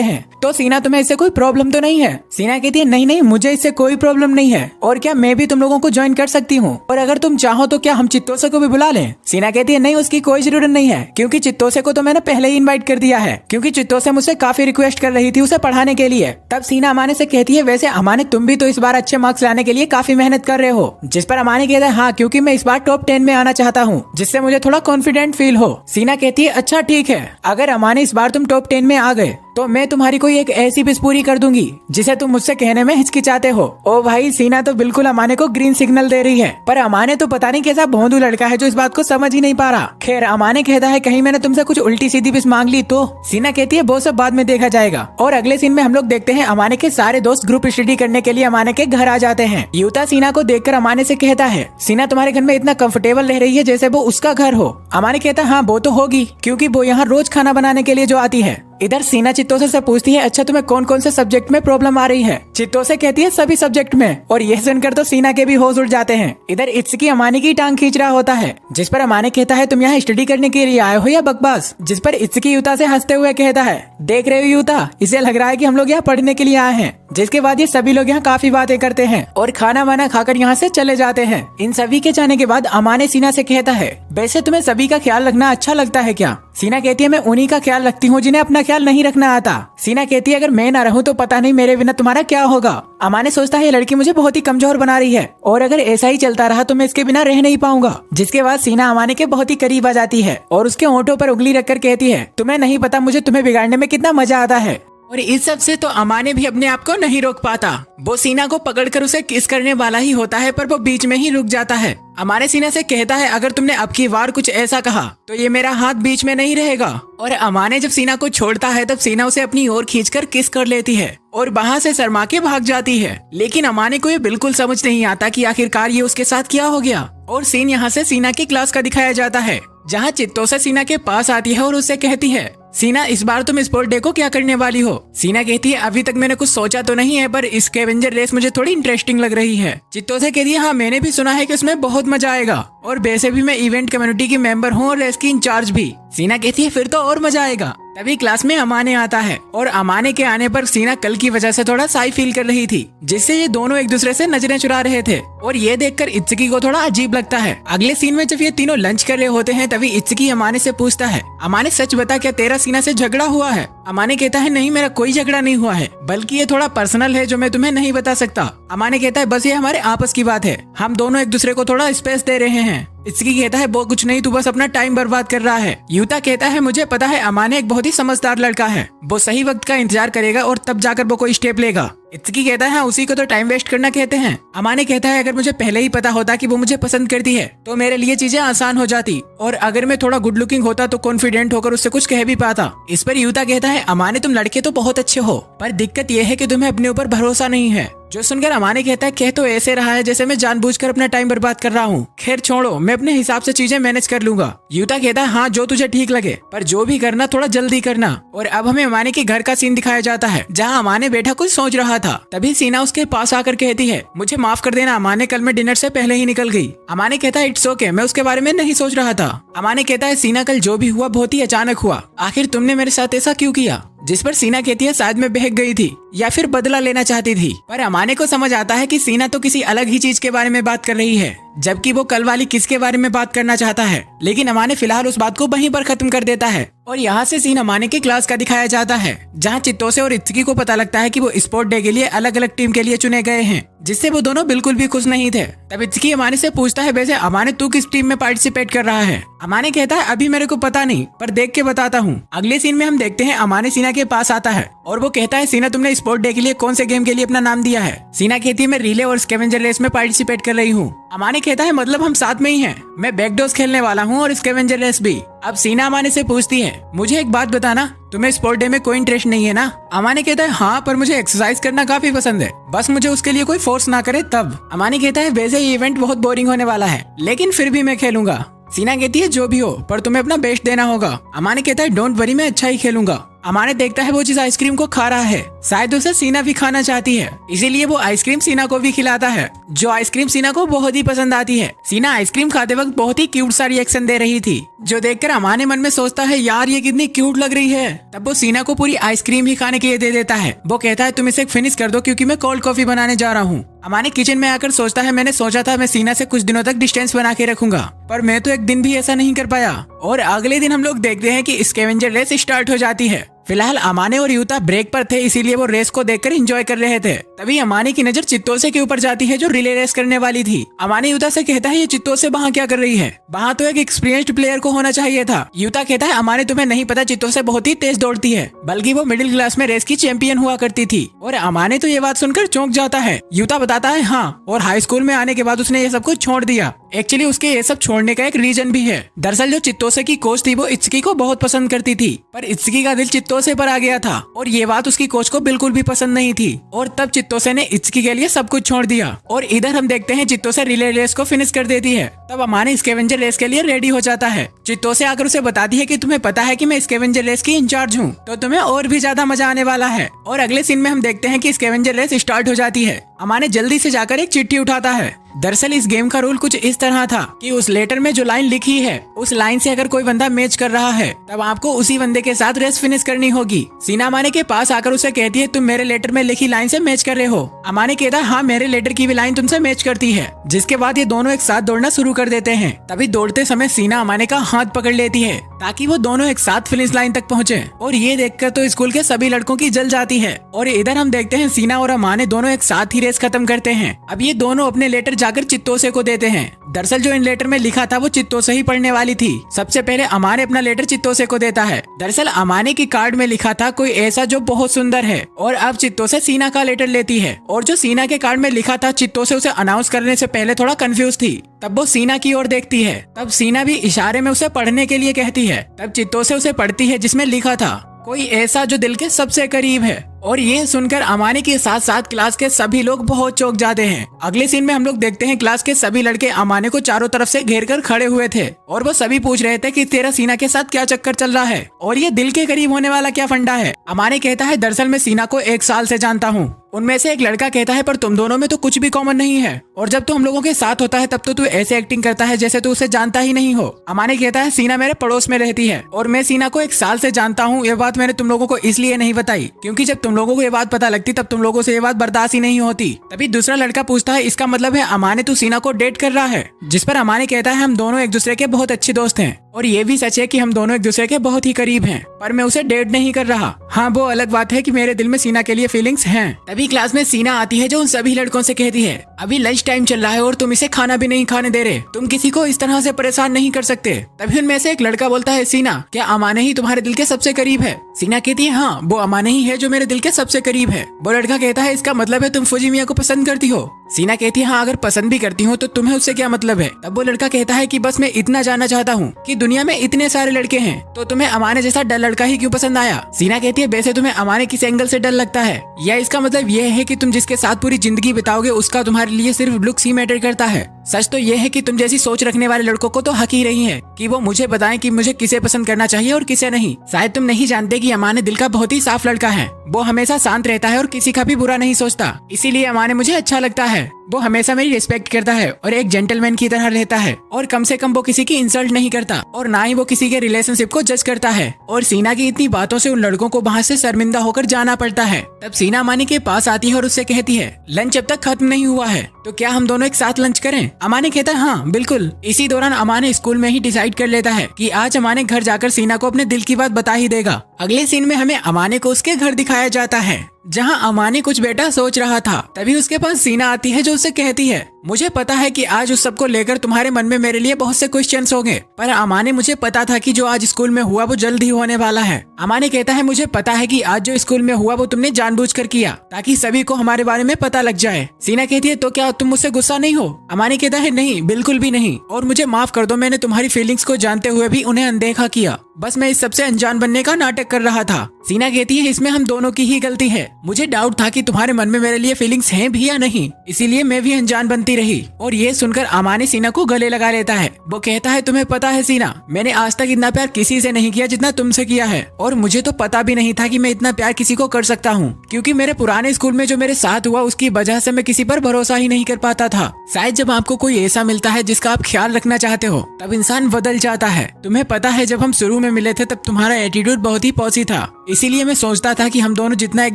हैं, तो सीना तुम्हें इससे कोई प्रॉब्लम तो नहीं है। सीना कहती है नहीं नहीं मुझे इससे कोई प्रॉब्लम नहीं है, और क्या मैं भी तुम लोगों को ज्वाइन कर सकती हूँ, और अगर तुम चाहो तो क्या हम चित्तोसे को भी बुला लें। सीना कहती है नहीं उसकी कोई जरूरत नहीं है, क्योंकि चित्तोसे को तो मैंने पहले ही इन्वाइट कर दिया है, क्योंकि चित्तोसे मुझसे काफी रिक्वेस्ट कर रही थी उसे पढ़ाने के लिए। तब सीना अमाने से कहती है वैसे अमाने तुम भी तो इस बार अच्छे मार्क्स लाने के लिए काफी मेहनत कर रहे हो। जिस पर अमाने कहता है हाँ क्योंकि मैं इस बार टॉप 10 में आना चाहता हूँ, जिससे मुझे थोड़ा कॉन्फिडेंट फील हो। सीना कहती है अच्छा ठीक है, अगर अमाने इस बार तुम टॉप 10 में आ गए तो मैं तुम्हारी कोई एक ऐसी विश पूरी कर दूंगी जिसे तुम मुझसे कहने में हिचकिचाते हो। ओ भाई सीना तो बिल्कुल अमाने को ग्रीन सिग्नल दे रही है, पर अमाने तो पता नहीं कैसा भोंदू लड़का है जो इस बात को समझ ही नहीं पा रहा। खैर अमाने कहता है कहीं मैंने तुमसे कुछ उल्टी सीधी विश मांग ली तो। सीना कहती है वो सब बाद में देखा जाएगा। और अगले सीन में हम लोग देखते हैं अमाने के सारे दोस्त ग्रुप स्टडी करने के लिए अमाने के घर आ जाते हैं। युता सीना को देखकर अमाने से कहता है सीना तुम्हारे घर में इतना कंफर्टेबल रह रही है जैसे वो उसका घर हो। अमाने कहता है हाँ वो तो होगी, क्योंकि वो यहाँ रोज खाना बनाने के लिए जो आती है। इधर सीना चित्तोसे से पूछती है अच्छा तुम्हें कौन कौन से सब्जेक्ट में प्रॉब्लम आ रही है। चित्तोसे कहती है सभी सब्जेक्ट में, और यह सुनकर तो सीना के भी होश उड़ जाते हैं। इधर इत्सुकी अमाने की टांग खींच रहा होता है, जिस पर अमाने कहता है तुम यहाँ स्टडी करने के लिए आए हो या बकवास। जिस पर इत्सुकी युता से हंसते हुए कहता है देख रहे हो युता, इसे लग रहा है कि हम लोग यहाँ पढ़ने के लिए आए हैं। जिसके बाद ये सभी लोग यहाँ काफी बातें करते हैं और खाना वाना खाकर यहाँ से चले जाते हैं। इन सभी के जाने के बाद अमाने सीना से कहता है वैसे तुम्हें सभी का ख्याल रखना अच्छा लगता है क्या। सीना कहती है मैं उन्हीं का ख्याल रखती हूँ जिन्हें अपना ख्याल नहीं रखना आता। सीना कहती है अगर मैं ना रहूँ तो पता नहीं मेरे बिना तुम्हारा क्या होगा। अमाने सोचता है ये लड़की मुझे बहुत ही कमजोर बना रही है, और अगर ऐसा ही चलता रहा तो मैं इसके बिना रह नहीं पाऊंगा। जिसके बाद सीना अमाने के बहुत ही करीब आ जाती है और उसके होंठों पर उंगली रखकर कहती है तुम्हें नहीं पता मुझे तुम्हें बिगाड़ने में कितना मजा आता है। और इस सब से तो अमाने भी अपने आप को नहीं रोक पाता। वो सीना को पकड़कर उसे किस करने वाला ही होता है, पर वो बीच में ही रुक जाता है। अमाने सीना से कहता है अगर तुमने अब की बार कुछ ऐसा कहा तो ये मेरा हाथ बीच में नहीं रहेगा। और अमाने जब सीना को छोड़ता है तब सीना उसे अपनी ओर खींचकर किस कर लेती है और वहाँ से शर्मा के भाग जाती है। लेकिन अमाने को ये बिल्कुल समझ नहीं आता कि आखिरकार ये उसके साथ क्या हो गया। और सीन यहाँ से सीना की क्लास का दिखाया जाता है, जहाँ चित्तोसे सीना के पास आती है और उससे कहती है सीना इस बार तुम स्पोर्ट डे को क्या करने वाली हो। सीना कहती है अभी तक मैंने कुछ सोचा तो नहीं है, पर स्कैवेंजर रेस मुझे थोड़ी इंटरेस्टिंग लग रही है। चित्तोसे कहती है हाँ मैंने भी सुना है कि उसमें बहुत मजा आएगा, और वैसे भी मैं इवेंट कम्युनिटी की मेंबर हूँ और रेस की इंचार्ज भी। सीना कहती है फिर तो और मजा आएगा। तभी क्लास में अमाने आता है, और अमाने के आने पर सीना कल की वजह से थोड़ा साई फील कर रही थी, जिससे ये दोनों एक दूसरे से नजरें चुरा रहे थे, और ये देखकर इत्सुकी को थोड़ा अजीब लगता है। अगले सीन में जब ये तीनों लंच कर रहे होते हैं तभी इत्सुकी अमाने से पूछता है अमाने सच बता क्या तेरा सीना से झगड़ा हुआ है। अमाने कहता है नहीं मेरा कोई झगड़ा नहीं हुआ है, बल्कि ये थोड़ा पर्सनल है जो मैं तुम्हें नहीं बता सकता। अमाने कहता है बस ये हमारे आपस की बात है, हम दोनों एक दूसरे को थोड़ा स्पेस दे रहे हैं। इत्सुकी कहता है वो कुछ नहीं, तू बस अपना टाइम बर्बाद कर रहा है। युता कहता है मुझे पता है अमाने एक बहुत ही समझदार लड़का है, वो सही वक्त का इंतजार करेगा और तब जाकर वो कोई स्टेप लेगा। इत्सुकी कहता है हाँ उसी को तो टाइम वेस्ट करना कहते हैं। अमाने कहता है अगर मुझे पहले ही पता होता कि वो मुझे पसंद करती है तो मेरे लिए चीजें आसान हो जाती, और अगर मैं थोड़ा गुड लुकिंग होता तो कॉन्फिडेंट होकर उससे कुछ कह भी पाता। इस पर युता कहता है अमाने तुम लड़के तो बहुत अच्छे हो, पर दिक्कत यह है कि तुम्हें अपने ऊपर भरोसा नहीं है। जो सुनकर अमाने कहता है कह तो ऐसे रहा है जैसे मैं जानबूझकर अपना टाइम बर्बाद कर रहा हूँ। खैर छोड़ो, मैं अपने हिसाब से चीजें मैनेज कर लूंगा। यूता कहता है हाँ जो तुझे ठीक लगे, पर जो भी करना थोड़ा जल्दी करना। और अब हमें अमाने के घर का सीन दिखाया जाता है जहाँ अमाने बैठा कुछ सोच रहा था। तभी सीना उसके पास आकर कहती है मुझे माफ कर देना अमाने, कल मैं डिनर से पहले ही निकल गई। अमाने कहता है इट्स ओके, मैं उसके बारे में नहीं सोच रहा था। अमाने कहता है सीना कल जो भी हुआ बहुत ही अचानक हुआ, आखिर तुमने मेरे साथ ऐसा क्यों किया? जिस पर सीना कहती है शायद मैं बहक गई थी या फिर बदला लेना चाहती थी। पर अमाने को समझ आता है कि सीना तो किसी अलग ही चीज के बारे में बात कर रही है, जबकि वो कल वाली किसके बारे में बात करना चाहता है। लेकिन अमाने फिलहाल उस बात को वहीं पर खत्म कर देता है। और यहाँ से सीन अमाने की क्लास का दिखाया जाता है जहाँ चित्तोसे और इत्सुकी को पता लगता है कि वो स्पोर्ट डे के लिए अलग अलग टीम के लिए चुने गए हैं, जिससे वो दोनों बिल्कुल भी खुश नहीं थे। तब इत्सुकी अमाने से पूछता है वैसे अमाने तू किस टीम में पार्टिसिपेट कर रहा है? अमाने कहता है अभी मेरे को पता नहीं, पर देख के बताता हूँ। अगले सीन में हम देखते हैं अमाने सीना के पास आता है और वो कहता है सीना तुमने स्पोर्ट डे के लिए कौन से गेम के लिए अपना नाम दिया है? सीना कहती है मैं रिले और स्कैवेंजर रेस में पार्टिसिपेट कर रही हूँ। अमाने कहता है मतलब हम साथ में ही हैं, मैं बैकडोस खेलने वाला हूँ और स्कैवेंजर रेस भी। अब सीना अमाने से पूछती है मुझे एक बात बताना, तुम्हें स्पोर्ट डे में कोई इंटरेस्ट नहीं है ना? अमाने कहता है हाँ, पर मुझे एक्सरसाइज करना काफी पसंद है, बस मुझे उसके लिए कोई फोर्स ना करे तब। अमाने कहता है वैसे ये इवेंट बहुत बोरिंग होने वाला है, लेकिन फिर भी मैं खेलूंगा। सीना कहती है जो भी हो, पर तुम्हें अपना बेस्ट देना होगा। अमाने कहता है डोंट वरी, मैं अच्छा ही खेलूंगा। अमाने देखता है वो जिस आइसक्रीम को खा रहा है शायद उसे सीना भी खाना चाहती है, इसीलिए वो आइसक्रीम सीना को भी खिलाता है, जो आइसक्रीम सीना को बहुत ही पसंद आती है। सीना आइसक्रीम खाते वक्त बहुत ही क्यूट सा रिएक्शन दे रही थी, जो देखकर अमाने मन में सोचता है यार ये कितनी क्यूट लग रही है। तब वो सीना को पूरी आइसक्रीम ही खाने के लिए दे देता है। वो कहता है तुम इसे फिनिश कर दो क्योंकि मैं कोल्ड कॉफी बनाने जा रहा हूँ। अमाने किचन में आकर सोचता है मैंने सोचा था मैं सीना से कुछ दिनों तक डिस्टेंस बना के रखूंगा, पर मैं तो एक दिन भी ऐसा नहीं कर पाया। और अगले दिन हम लोग देखते हैं कि स्कैवेंजर रेस स्टार्ट हो जाती है। फिलहाल अमाने और यूता ब्रेक पर थे, इसीलिए वो रेस को देखकर एंजॉय कर रहे थे। तभी अमाने की नजर चित्तोसे के ऊपर जाती है जो रिले रेस करने वाली थी। अमाने यूता से कहता है ये चित्तोसे वहाँ क्या कर रही है? वहाँ तो एक एक्सपीरियंस्ड प्लेयर को होना चाहिए था। यूता कहता है अमाने तुम्हें नहीं पता, चित्तोसे बहुत ही तेज दौड़ती है, बल्कि वो मिडिल क्लास में रेस की चैंपियन हुआ करती थी। और अमाने तो ये बात सुनकर चौंक जाता है। यूता बताता है हाँ, और हाई स्कूल में आने के बाद उसने ये सब कुछ छोड़ दिया। एक्चुअली उसके ये सब छोड़ने का एक रीजन भी है। दरअसल जो चित्तोसे की कोच थी वो इत्सुकी को बहुत पसंद करती थी, पर इत्सुकी का दिल चित्तोसे पर आ गया था और ये बात उसकी कोच को बिल्कुल भी पसंद नहीं थी। और तब चित्तोसे ने इत्सुकी के लिए सब कुछ छोड़ दिया। और इधर हम देखते हैं चित्तोसे रिले रेस को फिनिश कर देती है। तब अमाने स्कैवेंजर रेस के लिए रेडी हो जाता है। चित्तोसे आकर उसे बताती है कि तुम्हें पता है कि मैं स्कैवेंजर रेस की इंचार्ज हूँ, तो तुम्हें और भी ज्यादा मजा आने वाला है। और अगले सीन में हम देखते हैं कि स्कैवेंजर रेस स्टार्ट हो जाती है। अमाने जल्दी से जाकर एक चिट्ठी उठाता है। दरअसल इस गेम का रूल कुछ इस तरह था कि उस लेटर में जो लाइन लिखी है उस लाइन से अगर कोई बंदा मैच कर रहा है तब आपको उसी बंदे के साथ रेस फिनिश करनी होगी। सीना अमाने के पास आकर उसे कहती है तुम मेरे लेटर में लिखी लाइन से मैच कर रहे हो? अमाने कहता है हाँ, मेरे लेटर की भी लाइन तुमसे मैच करती है। जिसके बाद ये दोनों एक साथ दौड़ना शुरू कर देते हैं। तभी दौड़ते समय सीना अमाने का हाथ पकड़ लेती है ताकि वो दोनों एक साथ फिनिश लाइन तक पहुँचे। और ये देखकर तो स्कूल के सभी लड़कों की जल जाती है। और इधर हम देखते हैं सीना और अमाने दोनों एक साथ ही रेस खत्म करते हैं। अब ये दोनों अपने लेटर जाकर चित्तोसे को देते हैं। दरअसल जो इन लेटर में लिखा था वो चित्तोसे ही पढ़ने वाली थी। सबसे पहले अमाने अपना लेटर चित्तोसे को देता है। दरअसल अमाने की कार्ड में लिखा था कोई ऐसा जो बहुत सुंदर है, और अब चित्तोसे सीना का लेटर लेती है। और जो सीना के कार्ड में लिखा था चित्तोसे उसे अनाउंस करने से पहले थोड़ा कंफ्यूज थी। तब वो सीना की ओर देखती है। तब सीना भी इशारे में उसे पढ़ने के लिए कहती है। तब चित्तोसे उसे पढ़ती है जिसमें लिखा था कोई ऐसा जो दिल के सबसे करीब है। और ये सुनकर अमाने के साथ साथ क्लास के सभी लोग बहुत चौंक जाते हैं। अगले सीन में हम लोग देखते हैं क्लास के सभी लड़के अमाने को चारों तरफ से घेर कर खड़े हुए थे और वो सभी पूछ रहे थे कि तेरा सीना के साथ क्या चक्कर चल रहा है और ये दिल के करीब होने वाला क्या फंडा है। अमाने कहता है दरअसल मैं सीना को 1 साल से जानता हूँ। उनमें से एक लड़का कहता है पर तुम दोनों में तो कुछ भी कॉमन नहीं है, और जब तू हम लोगों के साथ होता है तब तो तू ऐसे एक्टिंग करता है जैसे तू उसे जानता ही नहीं हो। अमाने कहता है सीना मेरे पड़ोस में रहती है और मैं सीना को 1 साल से जानता हूँ। ये बात मैंने तुम लोगों को इसलिए नहीं बताई क्योंकि जब तुम लोगों को ये बात पता लगती तब तुम लोगों से ये बात बर्दाश्त ही नहीं होती। तभी दूसरा लड़का पूछता है इसका मतलब है अमाने तू सीना को डेट कर रहा है? जिस पर अमाने कहता है हम दोनों एक दूसरे के बहुत अच्छे दोस्त हैं और ये भी सच है कि हम दोनों एक दूसरे के बहुत ही करीब हैं, पर मैं उसे डेट नहीं कर रहा। हाँ, वो अलग बात है कि मेरे दिल में सीना के लिए फीलिंग्स हैं। तभी क्लास में सीना आती है जो उन सभी लड़कों से कहती है अभी लंच टाइम चल रहा है और तुम इसे खाना भी नहीं खाने दे रहे, तुम किसी को इस तरह से परेशान नहीं कर सकते। तभी उनमें से एक लड़का बोलता है सीना क्या अमाने ही तुम्हारे दिल के सबसे करीब है? सीना कहती है हाँ, वो अमाने ही है जो मेरे दिल के सबसे करीब है। वो लड़का कहता है इसका मतलब है तुम फुजिमिया को पसंद करती हो? सीना कहती है हाँ अगर पसंद भी करती हूँ तो तुम्हें उससे क्या मतलब है। तब वो लड़का कहता है कि बस मैं इतना जानना चाहता हूँ कि दुनिया में इतने सारे लड़के हैं तो तुम्हें अमाने जैसा डर लड़का ही क्यों पसंद आया। सीना कहती है वैसे तुम्हें अमाने किस एंगल से डर लगता है, या इसका मतलब ये है कि तुम जिसके साथ पूरी जिंदगी बिताओगे उसका तुम्हारे लिए सिर्फ लुक्स ही मैटर करता है। सच तो ये है कि तुम जैसी सोच रखने वाले लड़कों को तो हक ही रही है कि वो मुझे बताएं कि मुझे किसे पसंद करना चाहिए और किसे नहीं। शायद तुम नहीं जानते कि अमाने दिल का बहुत ही साफ लड़का है। वो हमेशा शांत रहता है और किसी का भी बुरा नहीं सोचता, इसीलिए अमाने मुझे अच्छा लगता है। वो हमेशा मेरी रिस्पेक्ट करता है और एक जेंटलमैन की तरह रहता है और कम से कम वो किसी की इंसल्ट नहीं करता और ना ही वो किसी के रिलेशनशिप को जज करता है। और सीना की इतनी बातों से उन लड़कों को वहाँ से शर्मिंदा होकर जाना पड़ता है। तब सीना अमाने के पास आती है और उससे कहती है लंच अब तक खत्म नहीं हुआ है तो क्या हम दोनों एक साथ लंच करें। अमाने कहता है हाँ बिल्कुल। इसी दौरान अमाने स्कूल में ही डिसाइड कर लेता है कि आज अमाने घर जाकर सीना को अपने दिल की बात बता ही देगा। अगले सीन में हमें अमाने को उसके घर दिखाया जाता है जहां अमाने कुछ बेटा सोच रहा था। तभी उसके पास सीना आती है जो उससे कहती है मुझे पता है कि आज उस सब को लेकर तुम्हारे मन में मेरे लिए बहुत से क्वेश्चंस होंगे, पर अमाने मुझे पता था कि जो आज स्कूल में हुआ वो जल्द ही होने वाला है। अमाने कहता है मुझे पता है कि आज जो स्कूल में हुआ वो तुमने जानबूझकर किया ताकि सभी को हमारे बारे में पता लग जाए। सीना कहती है तो क्या तुम मुझसे गुस्सा नहीं हो। अमाने कहता है नहीं बिल्कुल भी नहीं, और मुझे माफ कर दो, मैंने तुम्हारी फीलिंग्स को जानते हुए भी उन्हें अनदेखा किया। बस मैं इस सबसे अनजान बनने का नाटक कर रहा था। सीना कहती है इसमें हम दोनों की ही गलती है। मुझे डाउट था कि तुम्हारे मन में मेरे लिए फीलिंग्स हैं भी या नहीं, इसीलिए मैं भी अनजान बनती रही। और ये सुनकर अमाने सीना को गले लगा लेता है। वो कहता है तुम्हें पता है सीना, मैंने आज तक इतना प्यार किसी से नहीं किया जितना तुमसे किया है, और मुझे तो पता भी नहीं था कि मैं इतना प्यार किसी को कर सकता हूँ, क्योंकि मेरे पुराने स्कूल में जो मेरे साथ हुआ उसकी वजह से मैं किसी पर भरोसा ही नहीं कर पाता था। शायद जब आपको कोई ऐसा मिलता है जिसका आप ख्याल रखना चाहते हो तब इंसान बदल जाता है। तुम्हें पता है जब हम शुरू में मिले थे तब तुम्हारा एटीट्यूड बहुत ही पॉसी था, इसीलिए मैं सोचता था कि हम दोनों जितना एक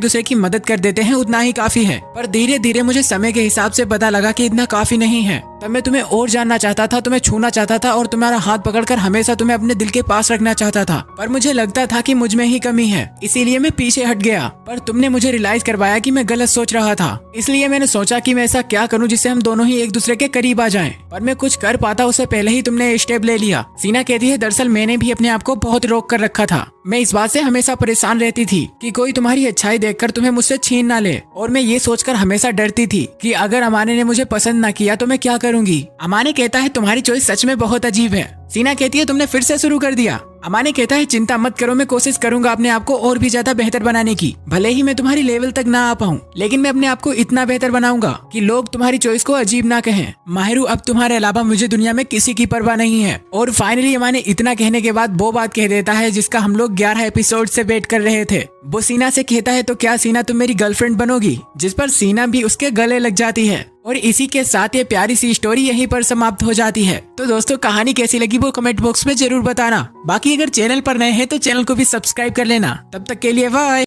दूसरे की मदद कर देते हैं उतना ही काफी है। पर धीरे धीरे मुझे समय के हिसाब से पता लगा कि इतना काफी नहीं है। तब मैं तुम्हें और जानना चाहता था, तुम्हें छूना चाहता था और तुम्हारा हाथ पकड़कर हमेशा तुम्हें अपने दिल के पास रखना चाहता था, पर मुझे लगता था कि मुझ में ही कमी है, इसीलिए मैं पीछे हट गया। पर तुमने मुझे रियलाइज करवाया कि मैं गलत सोच रहा था, इसलिए मैंने सोचा कि मैं ऐसा क्या करूं जिससे हम दोनों ही एक दूसरे के करीब आ जाएं। पर मैं कुछ कर पाता उससे पहले ही तुमने स्टेप ले लिया। सीना कहती है दरअसल मैंने भी अपने आप को बहुत रोक कर रखा था। मैं इस बात से हमेशा परेशान रहती थी कि कोई तुम्हारी अच्छाई देखकर तुम्हें मुझसे छीन ना ले, और मैं ये सोचकर हमेशा डरती थी कि अगर अमाने ने मुझे पसंद ना किया तो मैं क्या करूंगी। अमाने कहता है तुम्हारी चॉइस सच में बहुत अजीब है। सीना कहती है तुमने फिर से शुरू कर दिया। अमाने कहता है चिंता मत करो, मैं कोशिश करूंगा अपने आप को और भी ज्यादा बेहतर बनाने की। भले ही मैं तुम्हारी लेवल तक ना आ पाऊं, लेकिन मैं अपने आप को इतना बेहतर बनाऊंगा कि लोग तुम्हारी चॉइस को अजीब ना कहें। माहिरू अब तुम्हारे अलावा मुझे दुनिया में किसी की परवाह नहीं है। और फाइनली अमाने इतना कहने के बाद वो बात कह देता है जिसका हम लोग 11 एपिसोड से वेट कर रहे थे। वो सीना से कहता है तो क्या सीना तुम मेरी गर्लफ्रेंड बनोगी, जिस पर सीना भी उसके गले लग जाती है। और इसी के साथ ये प्यारी सी स्टोरी यहीं पर समाप्त हो जाती है। तो दोस्तों कहानी कैसी लगी वो कमेंट बॉक्स में जरूर बताना। बाकी अगर चैनल पर नए हैं तो चैनल को भी सब्सक्राइब कर लेना। तब तक के लिए बाय।